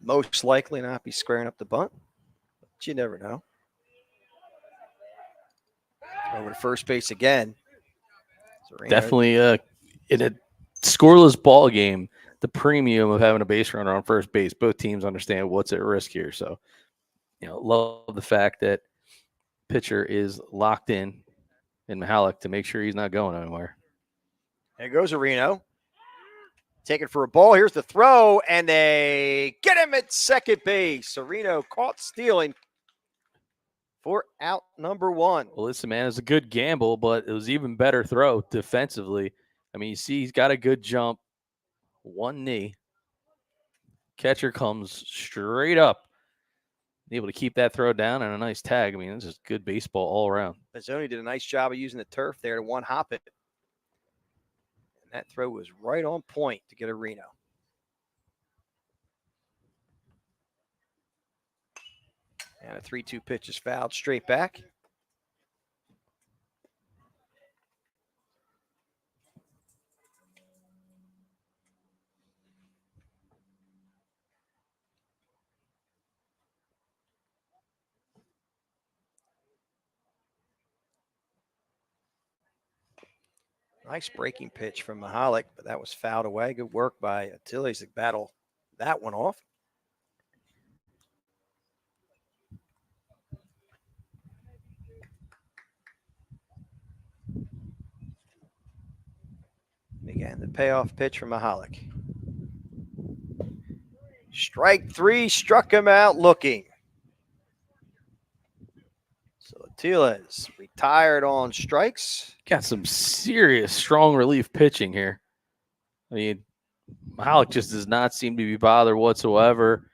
most likely not be squaring up the bunt, but you never know. Over to first base again. Definitely in a scoreless ball game, the premium of having a base runner on first base, both teams understand what's at risk here. So, love the fact that pitcher is locked in Mihalik to make sure he's not going anywhere. There goes Reno. Taken for a ball. Here's the throw, and they get him at second base. Reno caught stealing for out number one. Well, listen, man, it's a good gamble, but it was even better throw defensively. I mean, you see he's got a good jump, one knee. Catcher comes straight up, able to keep that throw down and a nice tag. I mean, this is good baseball all around. Mazzoni did a nice job of using the turf there to one hop it. And that throw was right on point to get a Reno. And a 3-2 pitch is fouled straight back. Nice breaking pitch from Mihalik, but that was fouled away. Good work by Achilles to battle that one off. Again, the payoff pitch from Mihalik. Strike three, struck him out looking. So Achilles retired on strikes. Got some serious strong relief pitching here. I mean, Mihalik just does not seem to be bothered whatsoever.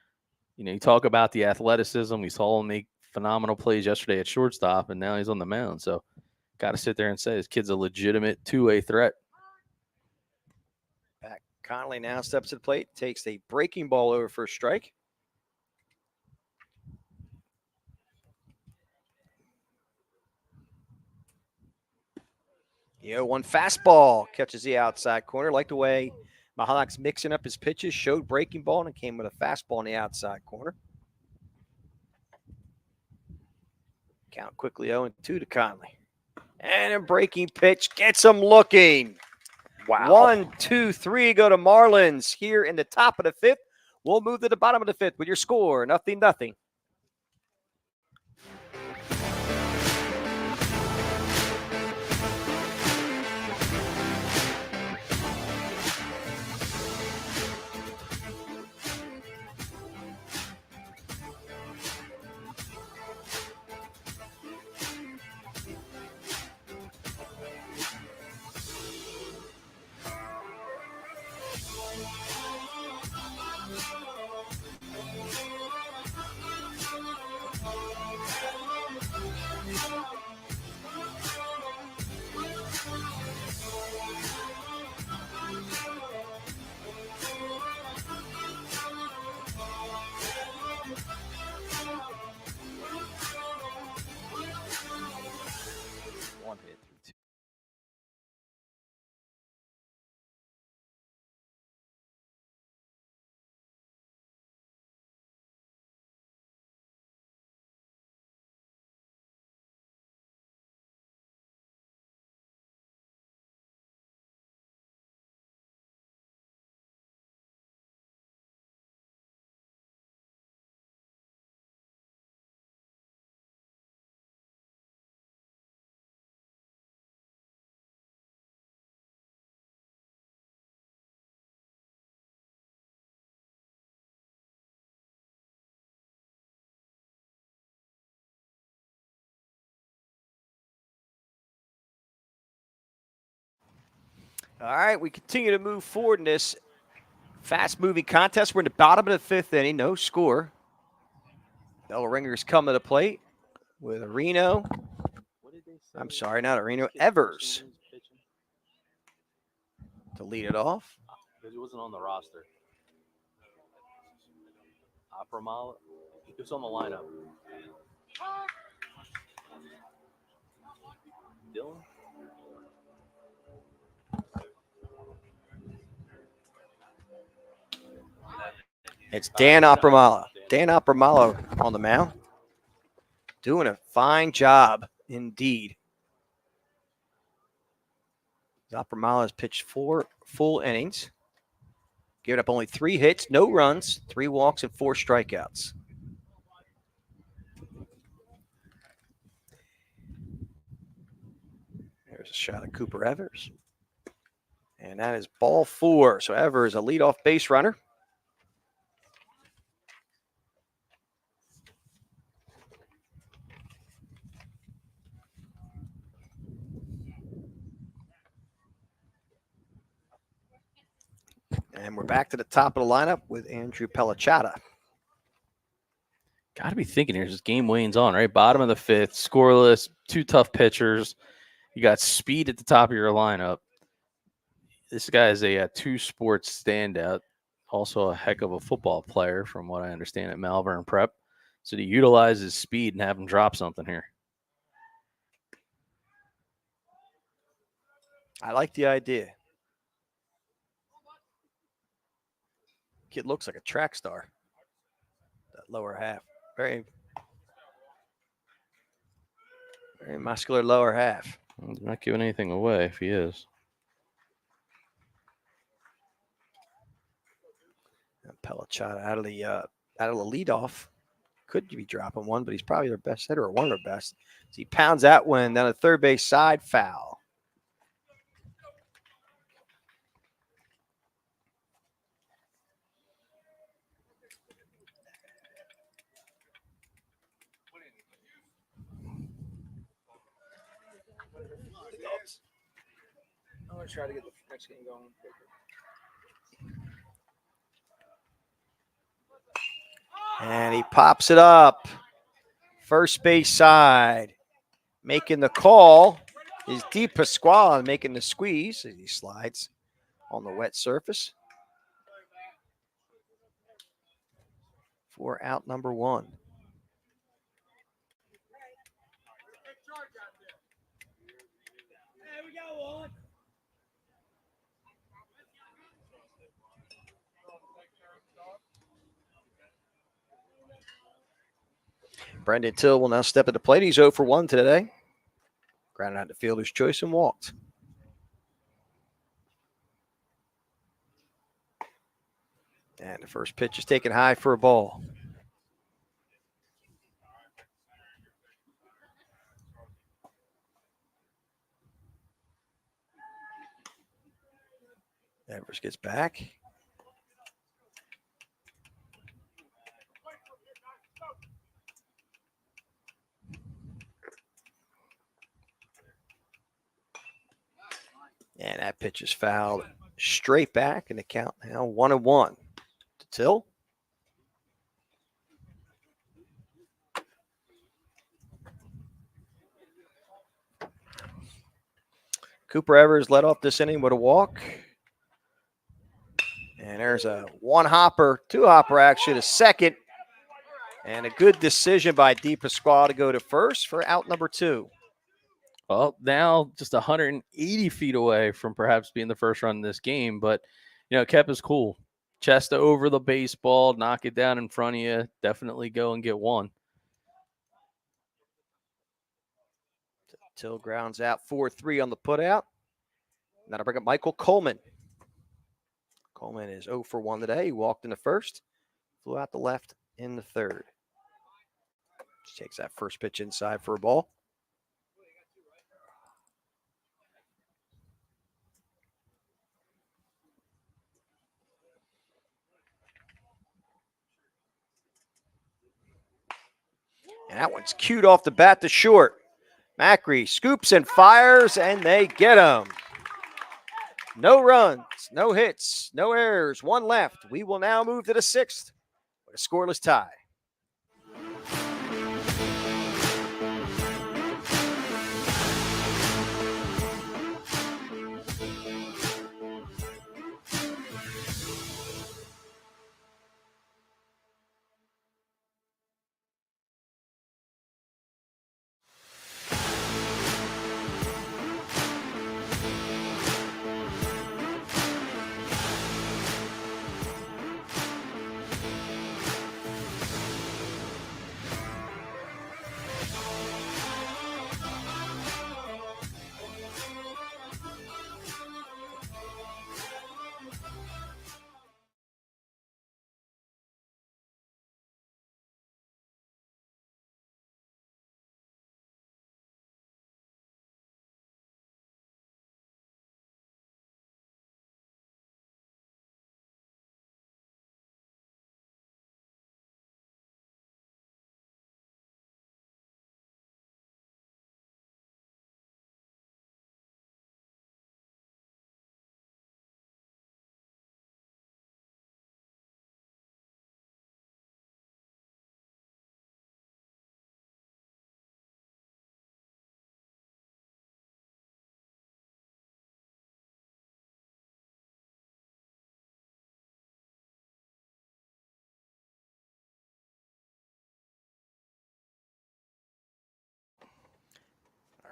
You talk about the athleticism. We saw him make phenomenal plays yesterday at shortstop, and now he's on the mound. So got to sit there and say this kid's a legitimate two-way threat. Back Connolly now steps to the plate, takes a breaking ball over for a strike. The 0-1 fastball catches the outside corner. Like the way Mihalik's mixing up his pitches, showed breaking ball and came with a fastball in the outside corner. Count quickly 0-2 to Conley. And a breaking pitch gets him looking. Wow. 1, 2, 3 go to Marlins here in the top of the fifth. We'll move to the bottom of the fifth with your score, 0-0. All right, we continue to move forward in this fast-moving contest. We're in the bottom of the fifth inning, no score. Bellringers come to the plate with Reno. I'm sorry, not Reno, Evers to lead it off. Because he wasn't on the roster. Opramala, he was on the lineup. Dylan? It's Dan Opramala. Dan Opramala on the mound. Doing a fine job indeed. Zopper Marlins pitched 4 full innings, giving up only 3 hits, no runs, 3 walks, and 4 strikeouts. There's a shot of Cooper Evers. And that is ball 4. So Evers, a leadoff base runner. And we're back to the top of the lineup with Andrew Pellicciata. Got to be thinking here, this game wanes on, right? Bottom of the 5th, scoreless, 2 tough pitchers. You got speed at the top of your lineup. This guy is a 2-sports standout, also a heck of a football player, from what I understand at Malvern Prep. So to utilize his speed and have him drop something here. I like the idea. Kid looks like a track star. That lower half. Very muscular lower half. Well, they're not giving anything away if he is. Pellicciata out of the leadoff. Could be dropping one, but he's probably their best hitter or one of their best. So he pounds that one down the third base side, foul. I'm going to try to get the next game going quicker. And he pops it up. First base side. Making the call is D. Pasquale, making the squeeze as he slides on the wet surface. For out number 1. Brendan Till will now step at the plate. He's 0 for 1 today. Grounded out to fielder's choice and walked. And the first pitch is taken high for a ball. Evers gets back. And that pitch is fouled straight back, and the count now 1-1 to Till. Cooper Evers led off this inning with a walk. And there's a 1-hopper, 2-hopper action, a second. And a good decision by D. Pasquale to go to first for out number 2. Well, now just 180 feet away from perhaps being the first run in this game, but, kept his cool. Chest over the baseball, knock it down in front of you, definitely go and get one. Till grounds out 4-3 on the putout. Now to bring up Michael Coleman. Coleman is 0 for 1 today. He walked in the first, flew out the left in the third. Just takes that first pitch inside for a ball. And that one's cued off the bat to short. Macri scoops and fires, and they get him. No runs, no hits, no errors, 1 left. We will now move to the 6th with a scoreless tie.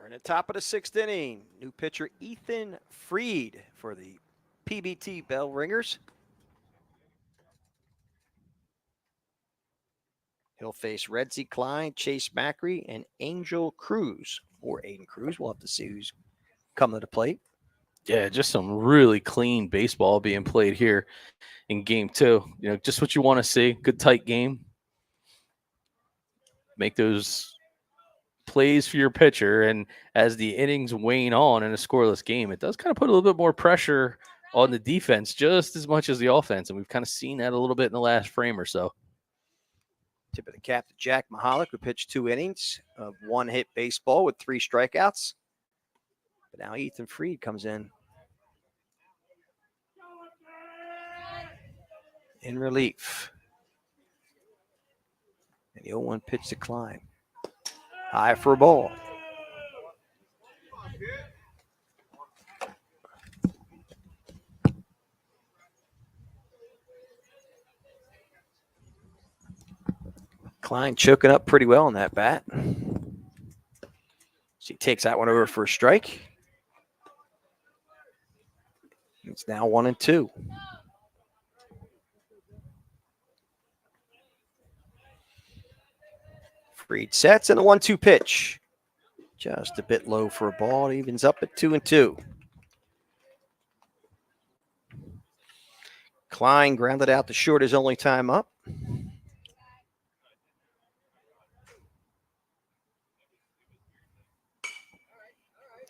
in the top of the 6th inning. New pitcher Ethan Freed for the PBT Bellringers. He'll face Redsy Klein, Chase Macri, and Angel Cruz, or Aiden Cruz. We'll have to see who's coming to the plate. Yeah, just some really clean baseball being played here in game 2. You know, just what you want to see. Good tight game. Make those plays for your pitcher, and as the innings wane on in a scoreless game, it does kind of put a little bit more pressure on the defense just as much as the offense, and we've kind of seen that a little bit in the last frame or so. Tip of the cap to Jack Mahalik, who pitched 2 innings of 1-hit baseball with 3 strikeouts. But now Ethan Freed comes in relief. And the 0-1 pitch to Klein. High for a ball. Klein choking up pretty well on that bat. So he takes that one over for a strike. It's now 1-2. Freed sets and the 1-2 pitch. Just a bit low for a ball. It evens up at 2-2. Klein grounded out to short his only time up.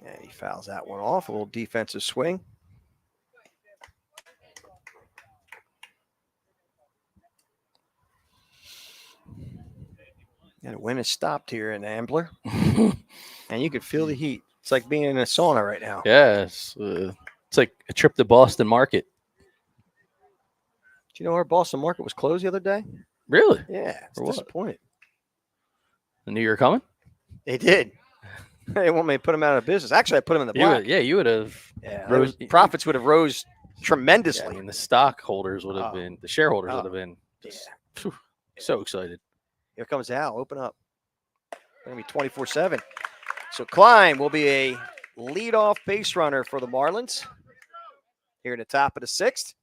And he fouls that one off. A little defensive swing. And the wind has stopped here in Ambler. And you can feel the heat. It's like being in a sauna right now. Yeah, it's like a trip to Boston Market. Do you know our Boston Market was closed the other day? Really? Yeah, it's For what? disappointed. I knew you were coming? They did. They want me to put them out of business. Actually, I put them in the black. You would have. Yeah, rose, profits would have rose yeah, tremendously. I mean, the stockholders would have been, the shareholders would Oh. have been Yeah. just, so excited. Here comes Al. Open up. Going to be 24/7. So Klein will be a leadoff base runner for the Marlins here at the top of the 6th.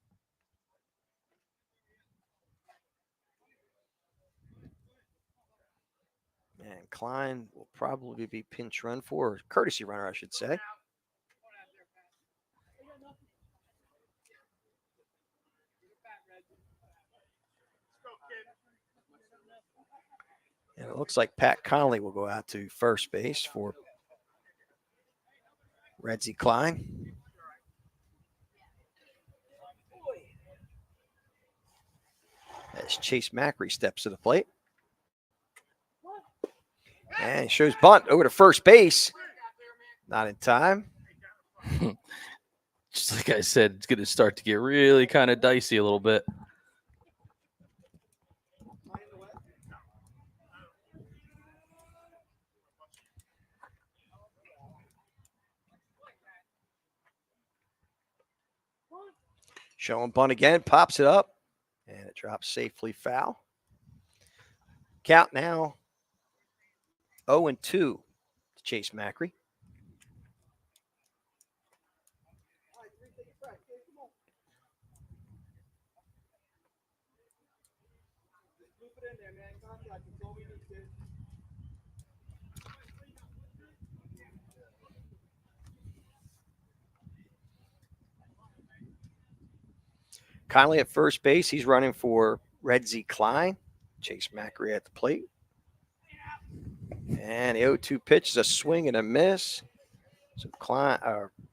And Klein will probably be pinch run for, or courtesy runner, I should say. And it looks like Pat Connolly will go out to first base for Redsy Klein. As Chase Macri steps to the plate. And he shows bunt over to first base. Not in time. Just like I said, it's going to start to get really kind of dicey a little bit. Showing bunt again, pops it up, and it drops safely foul. Count now 0-2 to Chase Macri. Connolly at first base. He's running for Redsy Klein. Chase Macri at the plate. And the 0-2 pitch is a swing and a miss. So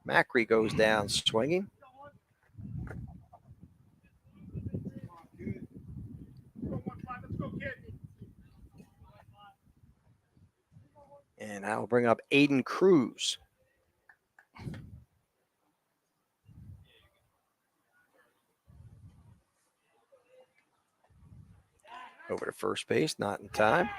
Macri goes down swinging. And I'll bring up Aiden Cruz. Over to first base, not in time.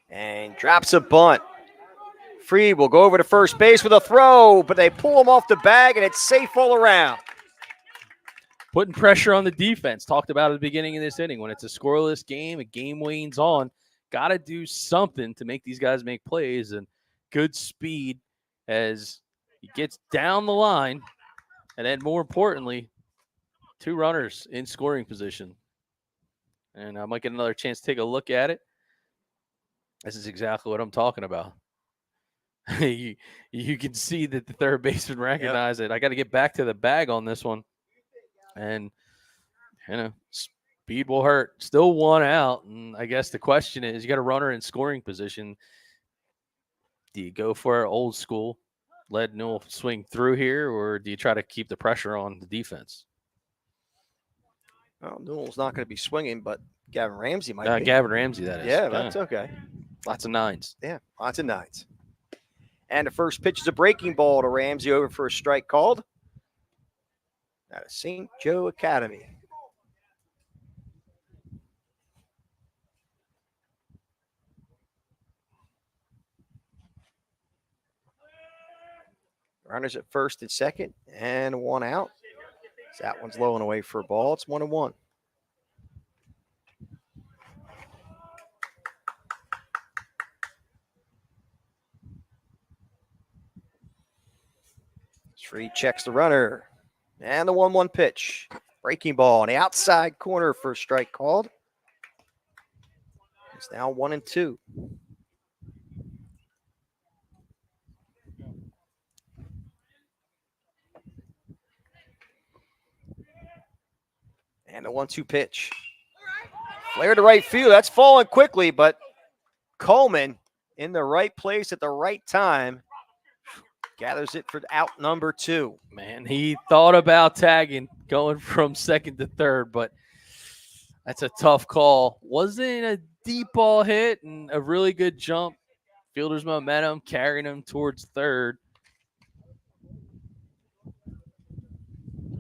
And drops a bunt Freed will go over to first base with a throw, but they pull him off the bag, and it's safe all around. Putting pressure on the defense. Talked about at the beginning of this inning. When it's a scoreless game, a game wanes on, got to do something to make these guys make plays. And good speed as he gets down the line. And then more importantly, 2 runners in scoring position. And I might get another chance to take a look at it. This is exactly what I'm talking about. you can see that the third baseman recognized it. I got to get back to the bag on this one. And, speed will hurt. Still 1 out. And I guess the question is, you got a runner in scoring position. Do you go for old school, let Newell swing through here, or do you try to keep the pressure on the defense? Well, Newell's not going to be swinging, but Gavin Ramsey might be. Gavin Ramsey, that is. Yeah, that's okay. Lots of 9s. Yeah, lots of 9s. And the first pitch is a breaking ball to Ramsey, over for a strike called. Out of St. Joe Academy. Runners at first and second, and 1 out. So that one's low and away for a ball. It's 1-1. Freed checks the runner. And the 1-1 pitch. Breaking ball on the outside corner for a strike called. It's now 1-2. And the 1-2 pitch. Flare to right field. That's falling quickly, but Coleman in the right place at the right time gathers it for out number 2. Man, he thought about tagging, going from second to third, but that's a tough call. Wasn't a deep ball hit and a really good jump. Fielder's momentum carrying him towards third.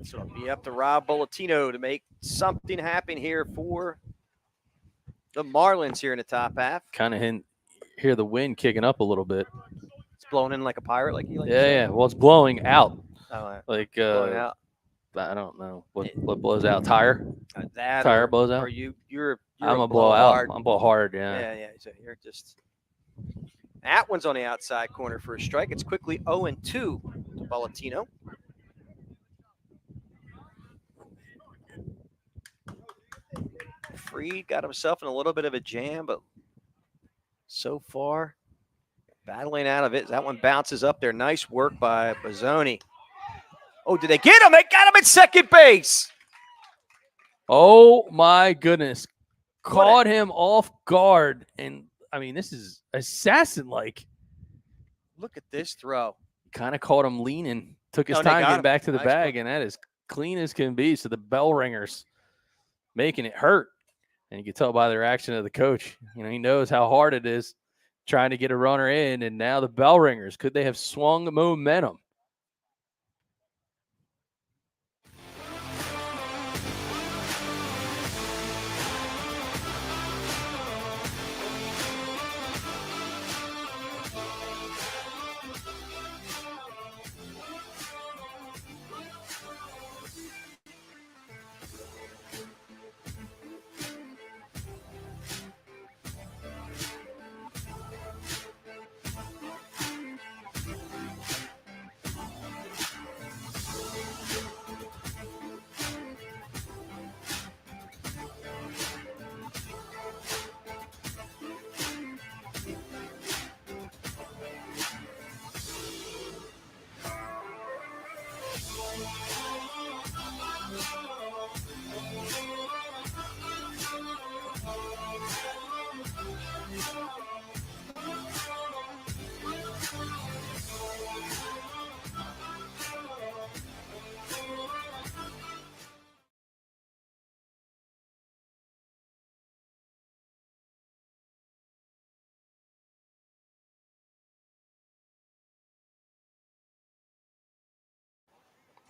So it'll be up to Rob Bulletino to make something happen here for the Marlins here in the top half. Kind of hear the wind kicking up a little bit. It's blowing in like a pirate, like you like. Yeah. Well, it's blowing out. Oh, like blowing out. I don't know what blows out. Tire. Tire blows out. Or you're I'm a blow out. hard. I'm blow hard. Yeah. Yeah. So you're just. That one's on the outside corner for a strike. It's quickly 0-2 to Bulletino. Freed got himself in a little bit of a jam, but so far battling out of it. That one bounces up there. Nice work by Bozzoni. Oh, did they get him? They got him at second base. Oh, my goodness. Caught him off guard. And, I mean, this is assassin-like. Look at this throw. Kind of caught him leaning. Took his Oh, time getting back to the Nice bag, one. and that is clean as can be. So the Bellringers making it hurt. And you can tell by the reaction of the coach. You know, he knows how hard it is trying to get a runner in. And now the Bellringers, could they have swung the momentum?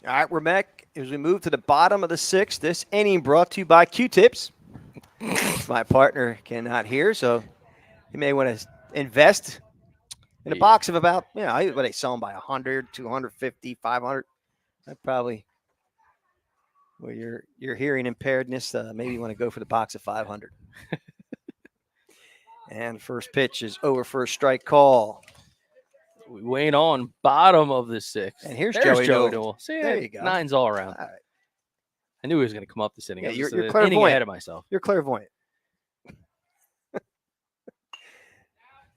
All right, we're back as we move to the bottom of the 6th. This inning brought to you by Q-Tips. My partner cannot hear, so he may want to invest In a box of about, what they sell them by 100, 250, 500. That probably, where your hearing impairedness, maybe you want to go for the box of 500. And first pitch is over for a strike call. We wait on bottom of the sixth. And there's Joey Newell. Newell. See, There you go. 9's all around. All right. I knew he was going to come up this inning. Yeah, I was you're just an clairvoyant. inning ahead of myself. You're clairvoyant.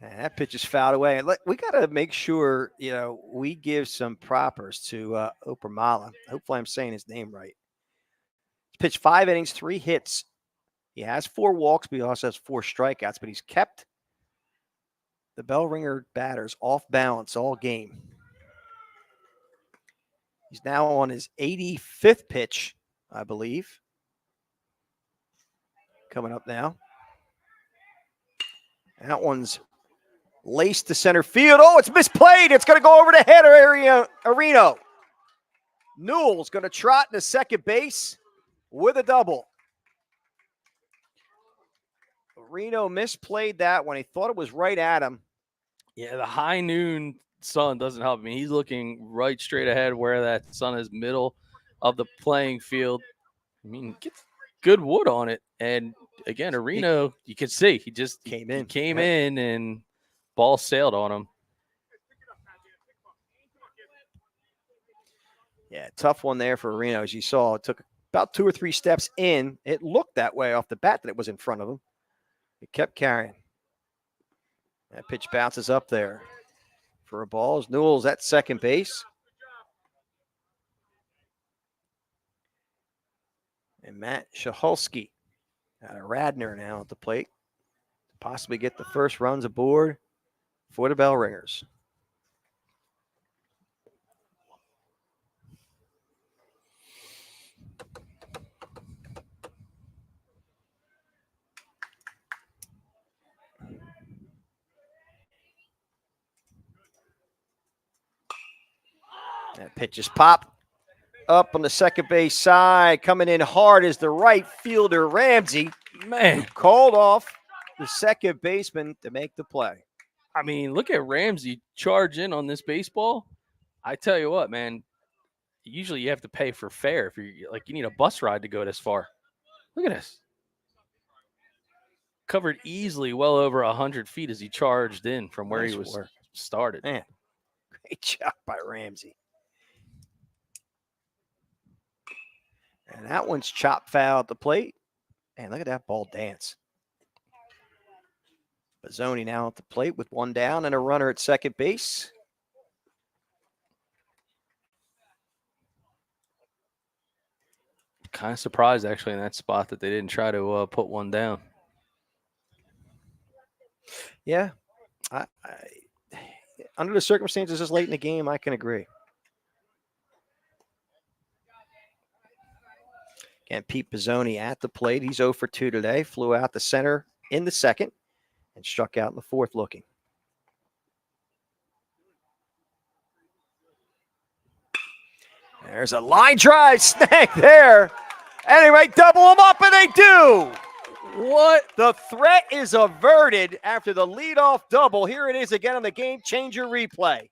And that pitch is fouled away. And we got to make sure, we give some propers to Oprah. Hopefully I'm saying his name right. He's pitched 5 innings, 3 hits. He has 4 walks, but he also has 4 strikeouts. But he's kept the Bellringer batters off balance all game. He's now on his 85th pitch, I believe. Coming up now. That one's laced to center field. Oh, it's misplayed. It's going to go over the head of Areno. Newell's going to trot into second base with a double. Areno misplayed that when he thought it was right at him. Yeah, the high noon sun doesn't help me. He's looking right straight ahead where that sun is, middle of the playing field. I mean, gets good wood on it. And again, Areno, you can see he just came in. He came in and ball sailed on him. Yeah, tough one there for Areno. As you saw, it took about 2 or 3 steps in. It looked that way off the bat that it was in front of him. It kept carrying. That pitch bounces up there for a ball. As Newell's at second base. And Matt Shahulski out of Radnor now at the plate. Possibly get the first runs aboard for the Bellringers. That pitch is popped up on the second base side. Coming in hard is the right fielder, Ramsey. Man, who called off the second baseman to make the play. I mean, look at Ramsey charge in on this baseball. I tell you what, man, usually you have to pay for fare if you need a bus ride to go this far. Look at this. Covered easily well over 100 feet as he charged in from where he was started. Man, great job by Ramsey. And that one's chopped foul at the plate. Man, look at that ball dance. Bozzoni now at the plate with 1 down and a runner at second base. Kind of surprised, actually, in that spot that they didn't try to put 1 down. Yeah. Under the circumstances this late in the game, I can agree. Again, Pete Bozzoni at the plate. He's 0 for 2 today. Flew out the center in the second and struck out in the fourth looking. There's a line drive snag there. Anyway, double them up, and they do. What? The threat is averted after the leadoff double. Here it is again on the game changer replay.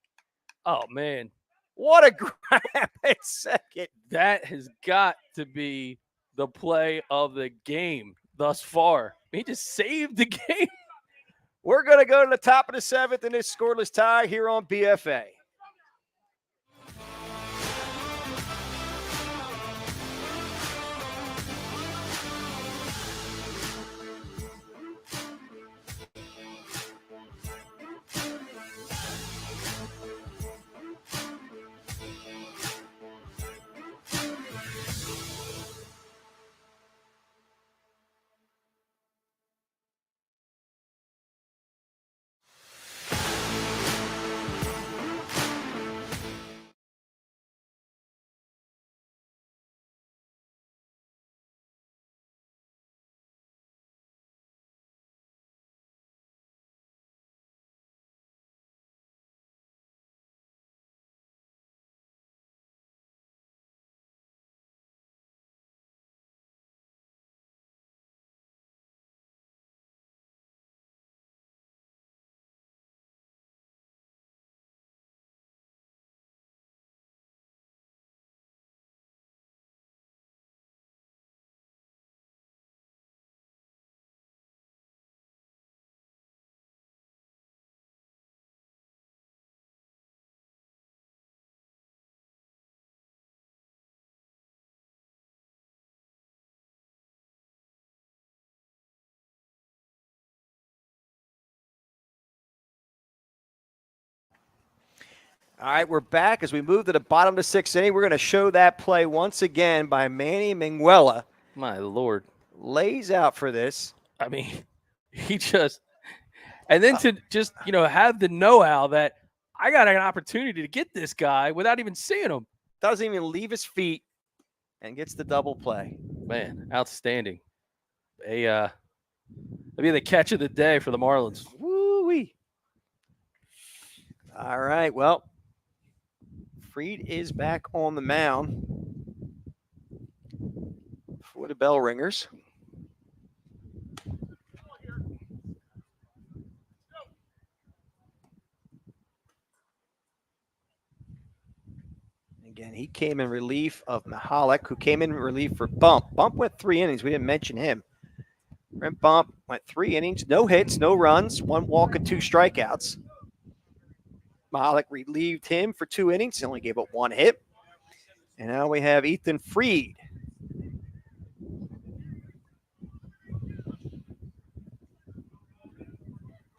Oh, man. What a grab at second. That has got to be the play of the game thus far. He just saved the game. We're going to go to the top of the 7th in this scoreless tie here on BFA. All right, we're back as we move to the bottom of the sixth inning. We're going to show that play once again by Manny Minguella. My Lord. Lays out for this. I mean, he just – and then to just, have the know-how that I got an opportunity to get this guy without even seeing him. Doesn't even leave his feet and gets the double play. Man, outstanding. That'd be the catch of the day for the Marlins. Woo-wee. All right, well, Fried is back on the mound for the Bellringers. Again, he came in relief of Mahalik, who came in relief for Bump. Bump went 3 innings. We didn't mention him. Brent Bump went 3 innings, no hits, no runs, 1 walk and 2 strikeouts. Mahalik relieved him for 2 innings. He only gave up 1 hit. And now we have Ethan Fried.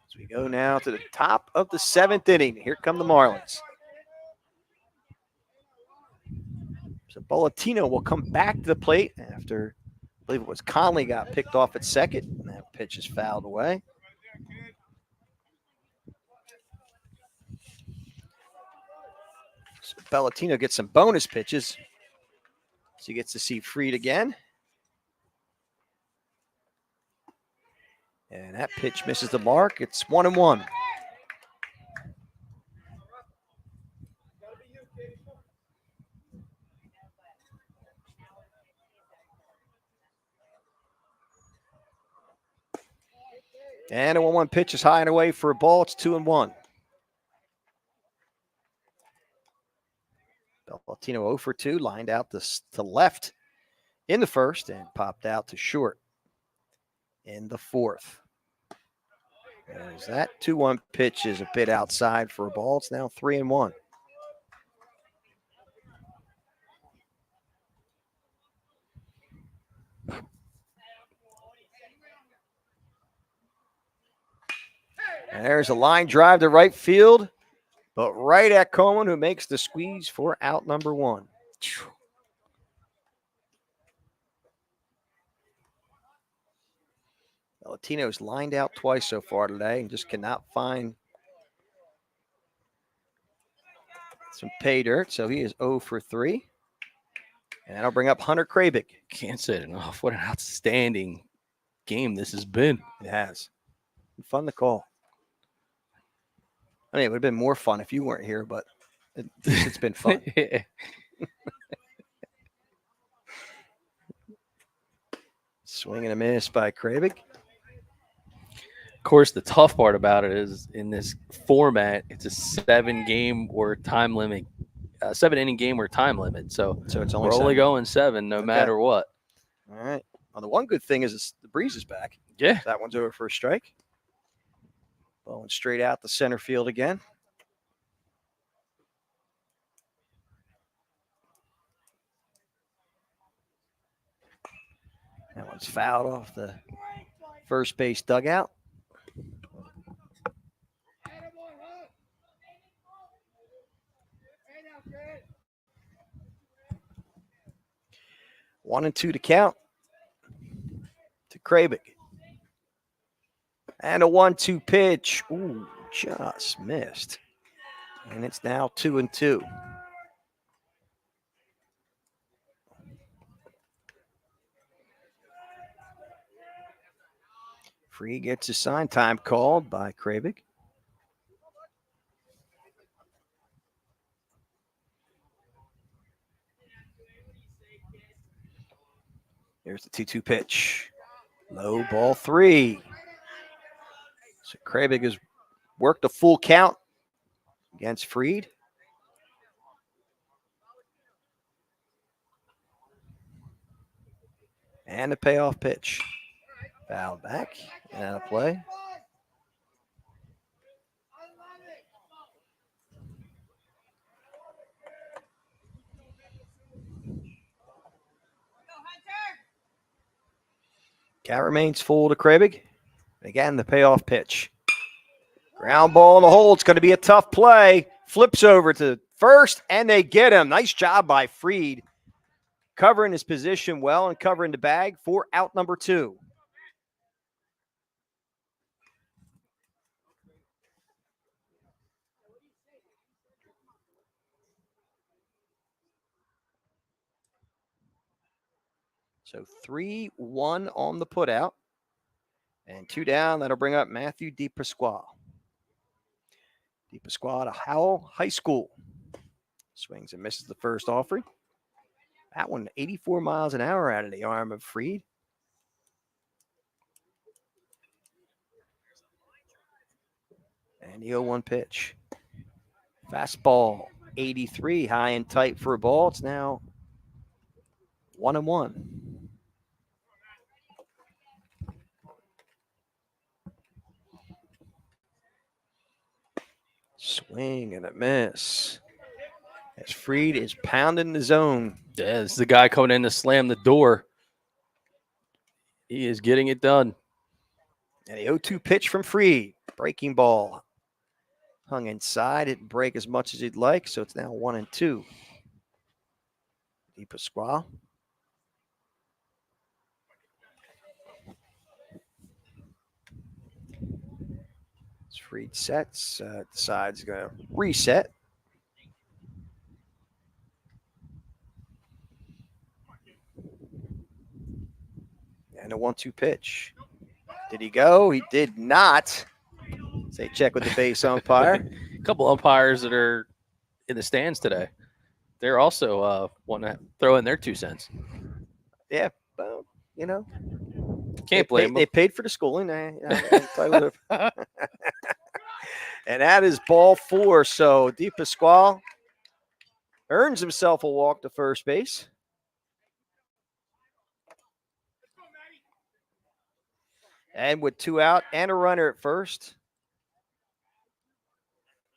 As we go now to the top of the 7th inning. Here come the Marlins. So Bolletino will come back to the plate after, I believe it was Conley got picked off at second. And that pitch is fouled away. So Bolletino gets some bonus pitches. So he gets to see Fried again. And that pitch misses the mark. It's 1-1. And a 1-1 pitch is high and away for a ball. It's 2-1. Bolletino 0 for 2, lined out to left in the first and popped out to short in the fourth. As that 2-1 pitch is a bit outside for a ball. It's now 3-1. And there's a line drive to right field, but right at Coleman, who makes the squeeze for out number 1. Bolletino's lined out twice so far today and just cannot find some pay dirt, so he is 0 for 3. And that'll bring up Hunter Krabik. Can't say it enough. What an outstanding game this has been. It has. Fun to call. I mean, it would have been more fun if you weren't here, but it's been fun. Swing and a miss by Krabik. Of course, the tough part about it is in this format, it's a 7-game or time limit, 7-inning game or time limit. So it's only we're only going 7 no matter what. All right. Well, the one good thing is the breeze is back. Yeah. That one's over for a strike. Blowing straight out the center field again. That one's fouled off the first base dugout. One and 2 to count to Krabik. And a 1-2 pitch. Ooh, just missed. And it's now 2-2. Free gets his sign time called by Krabik. Here's the 2-2 pitch. Low ball 3. So Krabik has worked a full count against Fried. And a payoff pitch. Fouled back and out of play. Count remains full to Krabik. Again, the payoff pitch. Ground ball in the hole. It's going to be a tough play. Flips over to first, and they get him. Nice job by Fried, covering his position well and covering the bag for out number 2. So 3-1 on the putout. And 2 down. That'll bring up Matthew DePasquale. DePasquale out of Howell High School. Swings and misses the first offering. That one, 84 miles an hour out of the arm of Fried. And the 0-1 pitch. Fastball, 83, high and tight for a ball. It's now 1-1. Swing and a miss. As Fried is pounding the zone. Yeah, this is the guy coming in to slam the door. He is getting it done. And the 0-2 pitch from Fried. Breaking ball. Hung inside. Didn't break as much as he'd like, so it's now 1-2. DePasquale. As Fried sets, decides going to reset. And a 1-2 pitch. Did he go? He did not. Say check with the base umpire. A couple umpires that are in the stands today. They're also want to throw in their 2 cents. Yeah, well, you know. Can't blame They them. paid for the schooling. And that is ball 4. So DePasquale earns himself a walk to first base. And with 2 out and a runner at first,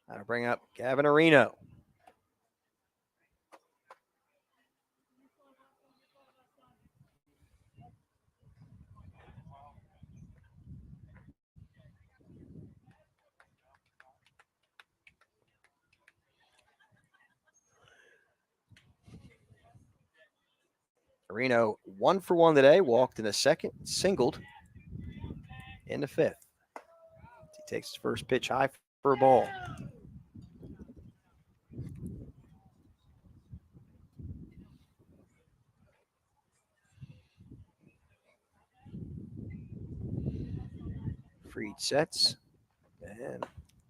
that'll bring up Gavin Areno. Areno 1 for 1 today, walked in the second, singled in the 5th. He takes his first pitch high for a ball. Fried sets and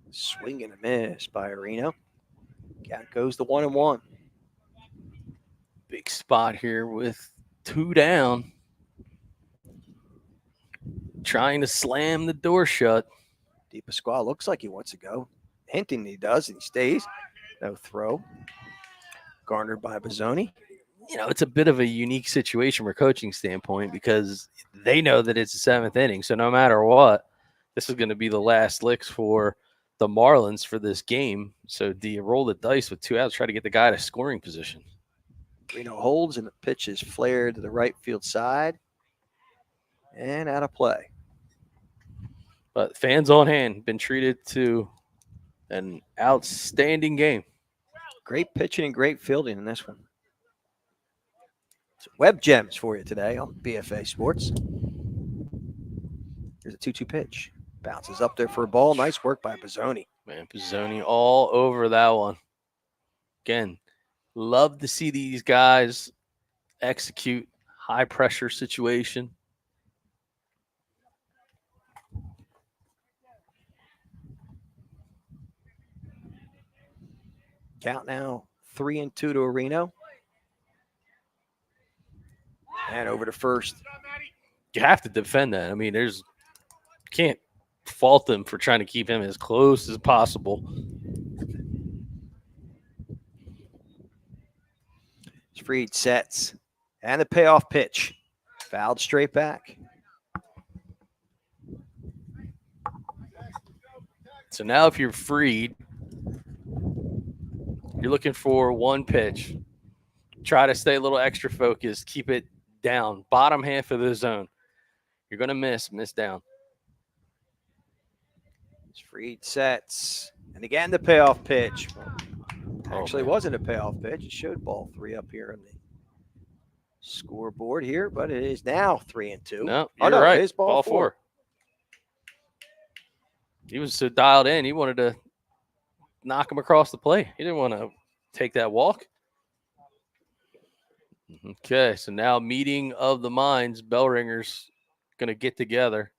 swing and a miss by Areno. Count goes to 1-1. Big spot here with 2 down. Trying to slam the door shut. DePasquale looks like he wants to go. Hinting he does, and he stays. No throw. Garnered by Bozzoni. You know, it's a bit of a unique situation from a coaching standpoint because they know that it's the 7th inning. So no matter what, this is going to be the last licks for the Marlins for this game. So do you roll the dice with 2 outs, try to get the guy to scoring position? Areno holds, and the pitch is flared to the right field side. And out of play. But fans on hand, been treated to an outstanding game. Great pitching and great fielding in this one. So web gems for you today on BFA Sports. Here's a 2-2 pitch. Bounces up there for a ball. Nice work by Bozzoni. Man, Bozzoni all over that one. Again, love to see these guys execute high-pressure situation. Count now 3-2 to Areno. And over to first. You have to defend that. I mean, can't fault them for trying to keep him as close as possible. Fried sets. And the payoff pitch. Fouled straight back. So now if you're Fried, you're looking for 1 pitch. Try to stay a little extra focused. Keep it down. Bottom half of the zone. You're going to miss down. As Fried sets. And again, the payoff pitch. Actually, man. it wasn't a payoff pitch. It showed ball 3 up here on the scoreboard here, but it is now 3-2. No, oh, you're no, right. It is ball 4. He was so dialed in. He wanted to knock him across the plate. He didn't want to take that walk. Okay, so now meeting of the minds. Bellringers going to get together.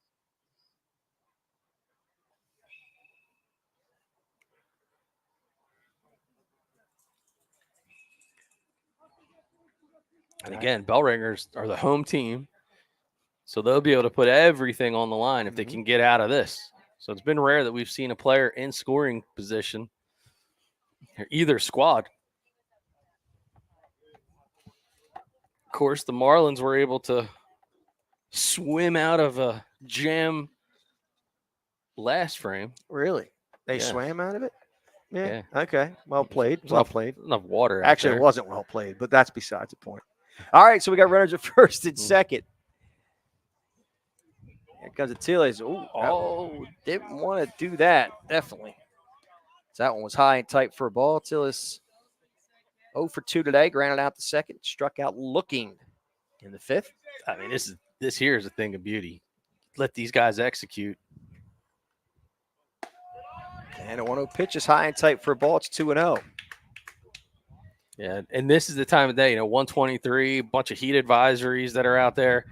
And again, Bellringers are the home team, so they'll be able to put everything on the line if they can get out of this. So it's been rare that we've seen a player in scoring position or either squad. Of course, the Marlins were able to swim out of a jam last frame. Really? They Yeah. swam out of it? Yeah. Okay. Well played. There's Well played. Enough water. Actually, out it there. wasn't well played, but that's besides the point. All right, so we got runners at first and second. Here comes Atiles. Oh, didn't want to do that. Definitely. So that one was high and tight for a ball. Atiles 0 for 2 today. Grounded out the second. Struck out looking in the 5th. I mean, this here is a thing of beauty. Let these guys execute. And a 1-0 pitch is high and tight for a ball. It's 2-0. Yeah, and this is the time of day, 123, bunch of heat advisories that are out there.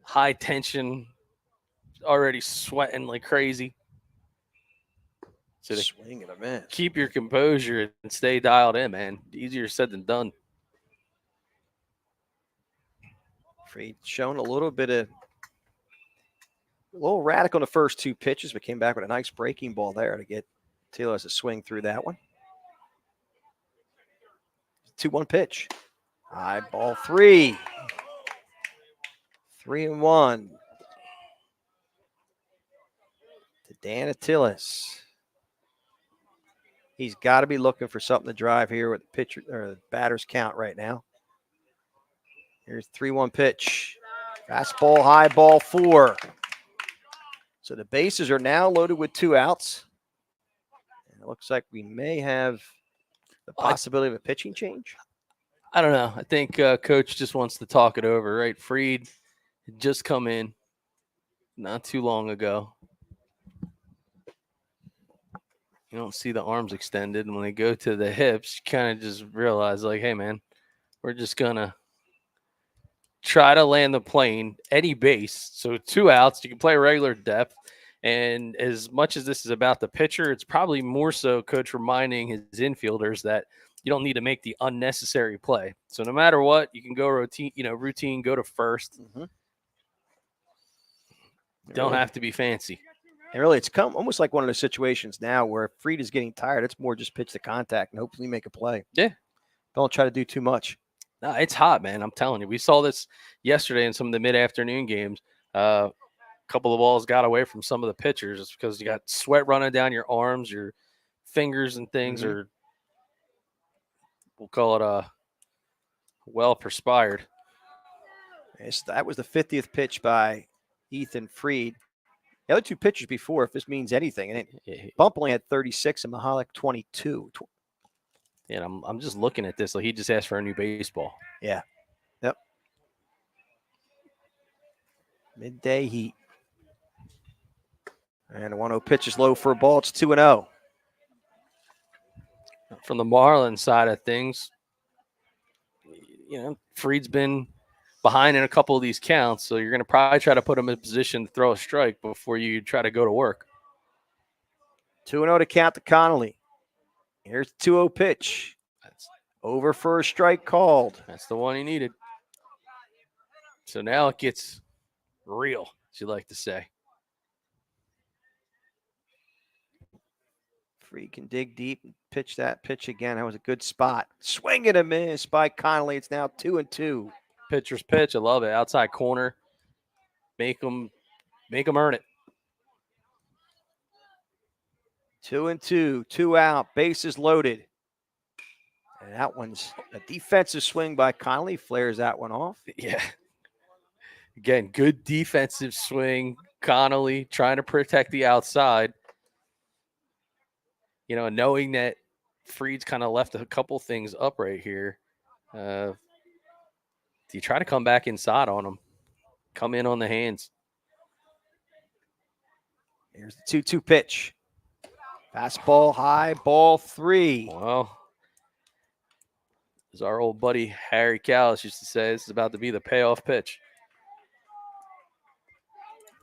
High tension, already sweating like crazy. So to Swing and a miss. keep your composure and stay dialed in, man. Easier said than done. Fried shown a little erratic on the first 2 pitches, but came back with a nice breaking ball there to get Atiles to swing through that one. 2-1 pitch. High ball 3. 3-1. To Dan Atiles. He's got to be looking for something to drive here with the pitcher or the batter's count right now. Here's 3-1 pitch. Fastball, high ball 4. So the bases are now loaded with 2 outs. And it looks like we may have the possibility of a pitching change. I don't know. I think Coach just wants to talk it over, right? Fried had just come in not too long ago. You don't see the arms extended. And when they go to the hips, you kind of just realize, like, hey, man, we're just going to try to land the plane, any base. So 2 outs, you can play regular depth. And as much as this is about the pitcher, it's probably more so Coach reminding his infielders that you don't need to make the unnecessary play. So no matter what, you can go routine, go to first. Mm-hmm. Don't have to be fancy. And really, it's come almost like one of those situations now where if Fried is getting tired, it's more just pitch the contact and hopefully make a play. Yeah. Don't try to do too much. No, it's hot, man. I'm telling you. We saw this yesterday in some of the mid-afternoon games. A couple of balls got away from some of the pitchers just because you got sweat running down your arms, your fingers and things are, we'll call it well perspired. Yes, that was the 50th pitch by Ethan Fried. The other 2 pitchers before, if this means anything, and Bump only had 36 and Mahalik 22. Yeah, I'm just looking at this. Like he just asked for a new baseball. Yeah. Yep. Midday heat. And a 1-0 pitch is low for a ball. It's 2-0. From the Marlins side of things, Fried's been behind in a couple of these counts, so you're going to probably try to put him in position to throw a strike before you try to go to work. 2-0 to count to Connolly. Here's the 2-0 pitch. That's over for a strike called. That's the one he needed. So now it gets real, as you like to say. Fried can dig deep and pitch that pitch again. That was a good spot. Swing and a miss by Connolly. It's now 2-2. Pitcher's pitch. I love it. Outside corner. Make them earn it. 2-2. 2 out. Bases loaded. And that one's a defensive swing by Connolly. Flares that one off. Yeah. Again, good defensive swing. Connolly trying to protect the outside. You know, knowing that Freed's kind of left a couple things up right here. Do you try to come back inside on him? Come in on the hands. Here's the 2-2 pitch. Fastball high, ball 3. Well, as our old buddy Harry Callis used to say, this is about to be the payoff pitch.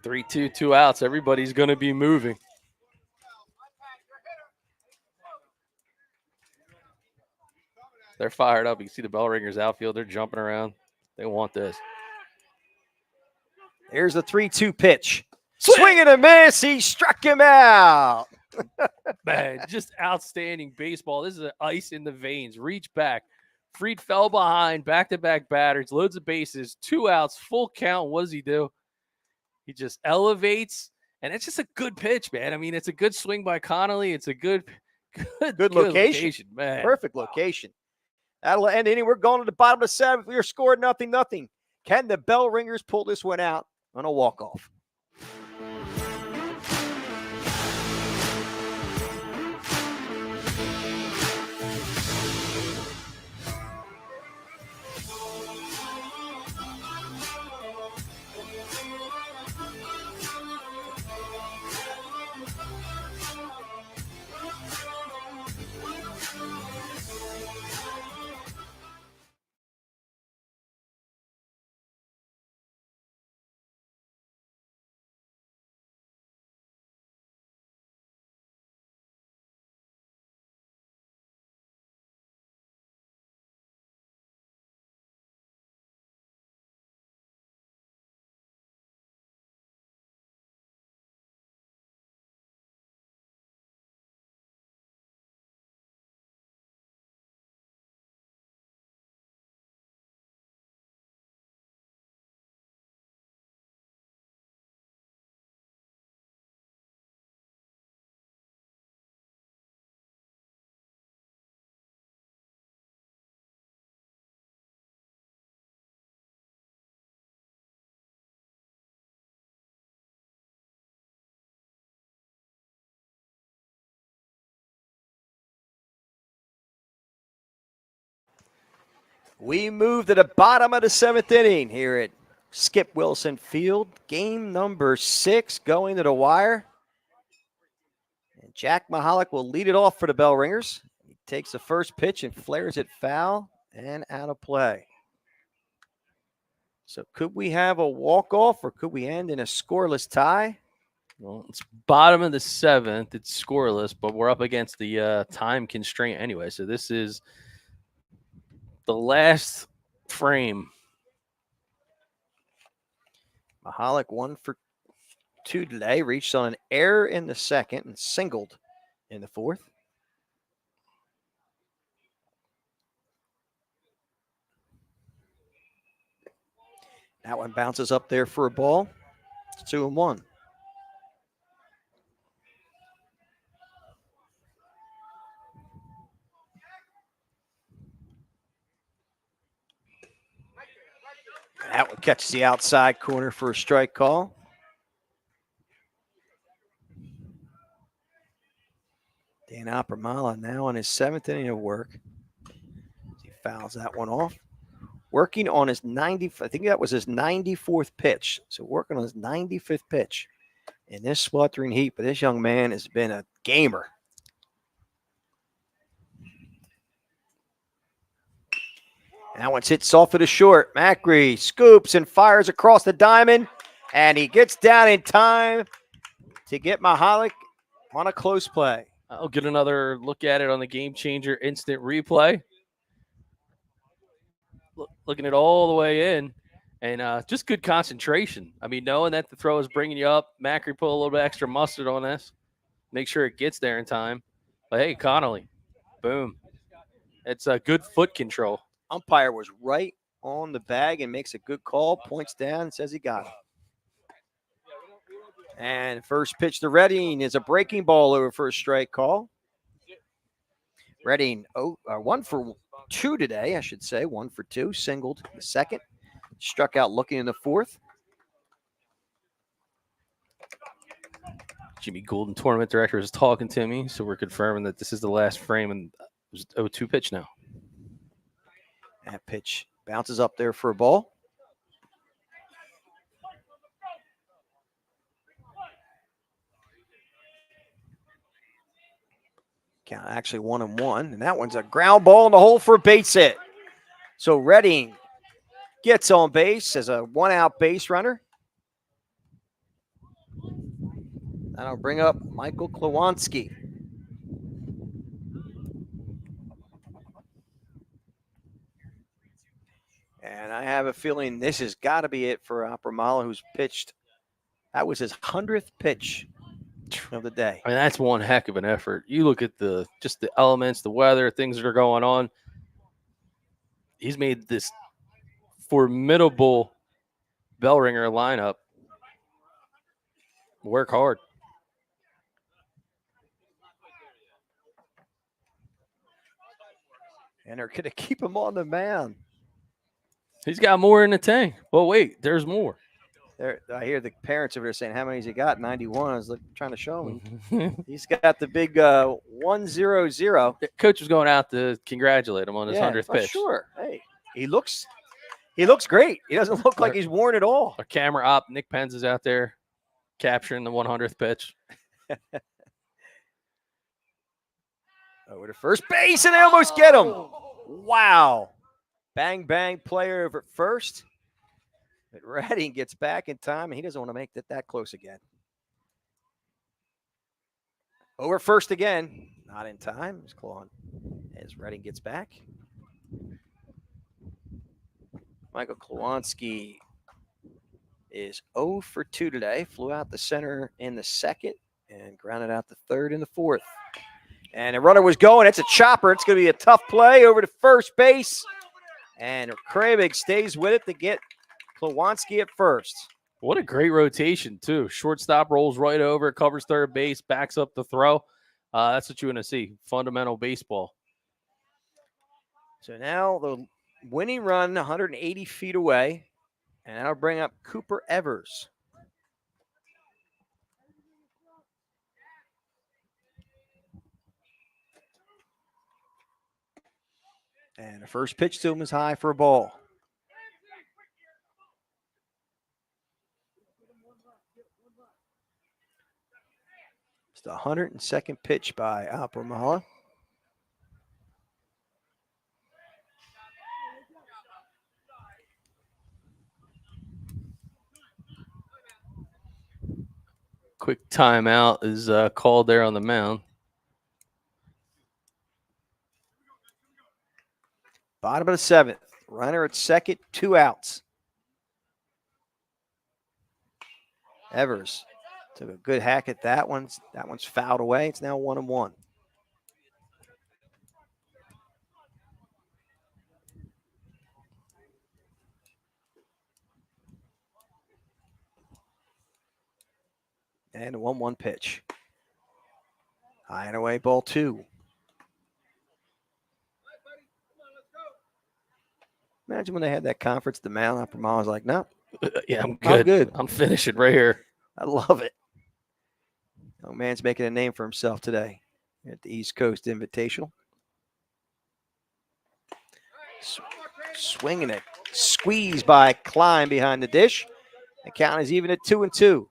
3-2, 2 outs. Everybody's going to be moving. They're fired up. You can see the Bellringers outfield. They're jumping around. They want this. Here's the 3-2 pitch. Swing and a miss. He struck him out. Man, just outstanding baseball. This is an ice in the veins. Reach back. Fried fell behind. Back-to-back batters. Loads of bases. 2 outs. Full count. What does he do? He just elevates. And it's just a good pitch, man. I mean, it's a good swing by Connolly. It's a good location. Man. Perfect location. That'll end inning. We're going to the bottom of the 7th. We are scored 0-0. Can the Bellringers pull this one out on a walk-off? We move to the bottom of the 7th inning here at Skip Wilson Field. Game number 6 going to the wire. And Jack Mahalik will lead it off for the Bellringers. He takes the first pitch and flares it foul and out of play. So could we have a walk-off or could we end in a scoreless tie? Well, it's bottom of the 7th. It's scoreless, but we're up against the time constraint anyway. So this is the last frame. Mahalik 1 for 2 today. Reached on an error in the 2nd and singled in the 4th. That one bounces up there for a ball. It's 2-1. That one catches the outside corner for a strike call. Dan Oppermala now on his 7th inning of work. He fouls that one off. Working on his I think that was his 94th pitch. So working on his 95th pitch in this sweltering heat. But this young man has been a gamer. And that one's hit soft to the short. Macri scoops and fires across the diamond. And he gets down in time to get Mahalik on a close play. I'll get another look at it on the Game Changer instant replay. Looking it all the way in, and just good concentration. I mean, knowing that the throw is bringing you up, Macri put a little bit extra mustard on this, make sure it gets there in time. But hey, Connolly, boom. It's a good foot control. Umpire was right on the bag and makes a good call, points down and says he got it. And first pitch to Redding is a breaking ball over for a strike call. Redding 1 for 2 today, I should say. 1 for 2, singled the 2nd. Struck out looking in the 4th. Jimmy Goulden, tournament director, is talking to me, so we're confirming that this is the last frame, and it's 0-2 pitch now. That pitch bounces up there for a ball. Count actually 1-1, and that one's a ground ball in the hole for a base hit. So Redding gets on base as a one-out base runner. That'll bring up Michael Klawanski. And I have a feeling this has got to be it for Apramala, who's pitched. That was his 100th pitch of the day. I mean, that's one heck of an effort. You look at just the elements, the weather, things that are going on. He's made this formidable Bellringer lineup work hard. And they're going to keep him on the mound. He's got more in the tank. But wait, there's more. I hear the parents over there saying, how many has he got? 91. I was trying to show him. He's got the big 1-0-0. Coach was going out to congratulate him on his 100th pitch. Sure. Hey, he looks great. He doesn't look like he's worn at all. Our camera up. Nick Penz is out there capturing the 100th pitch. Over to first base, and they almost get him. Wow. Bang, bang, player over at first. But Redding gets back in time, and he doesn't want to make that close again. Over first again. Not in time. He's clawing as Redding gets back. Michael Klawanski is 0 for 2 today. Flew out the center in the second and grounded out the third in the fourth. And the runner was going. It's a chopper. It's going to be a tough play over to first base. And Krabig stays with it to get Klawanski at first. What a great rotation, too. Shortstop rolls right over, covers third base, backs up the throw. That's what you want to see. Fundamental baseball. So now the winning run 180 feet away. And that'll bring up Cooper Evers. And the first pitch to him is high for a ball. It's the 102nd pitch by Apramala. Quick timeout is called there on the mound. Bottom of the seventh. Runner at second, 2 outs. Evers took a good hack at that one. That one's fouled away. It's now 1-1. And a 1-1 pitch. High and away, ball 2. Imagine when they had that conference, the mound, Apramala was like, no. Yeah, I'm good. I'm finishing right here. I love it. Young man's making a name for himself today at the East Coast Invitational. Swinging it. Squeeze by Klein behind the dish. The count is even at 2-2.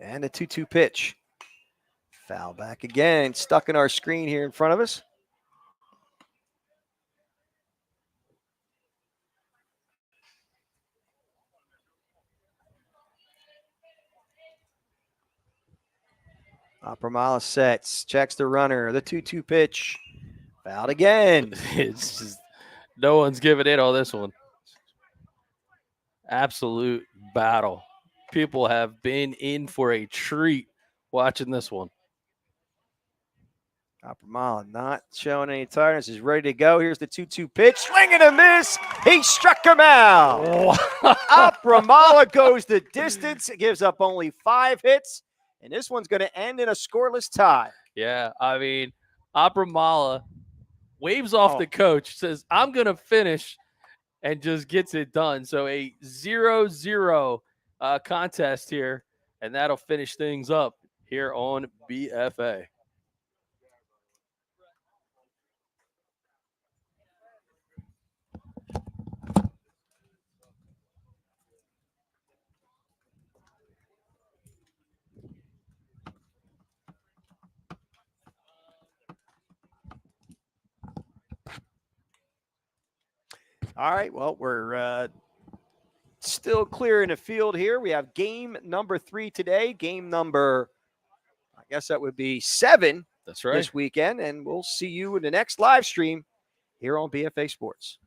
And a 2-2 pitch. Foul back again. Stuck in our screen here in front of us. Apramala sets. Checks the runner. The 2-2 pitch. Fouled again. It's just no one's giving in on this one. Absolute battle. People have been in for a treat watching this one. Apramala not showing any tiredness. He's ready to go. Here's the 2-2 pitch. Swing and a miss. He struck him out. Apramala goes the distance. It gives up only 5 hits. And this one's going to end in a scoreless tie. Yeah, I mean, Apramala waves off Oh. the coach, says, I'm going to finish, and just gets it done. So a 0-0 contest here, and that'll finish things up here on BFA. All right, well, we're still clearing the field here. We have game number 3 today, game number, I guess that would be 7 That's right. this weekend, and we'll see you in the next live stream here on BFA Sports.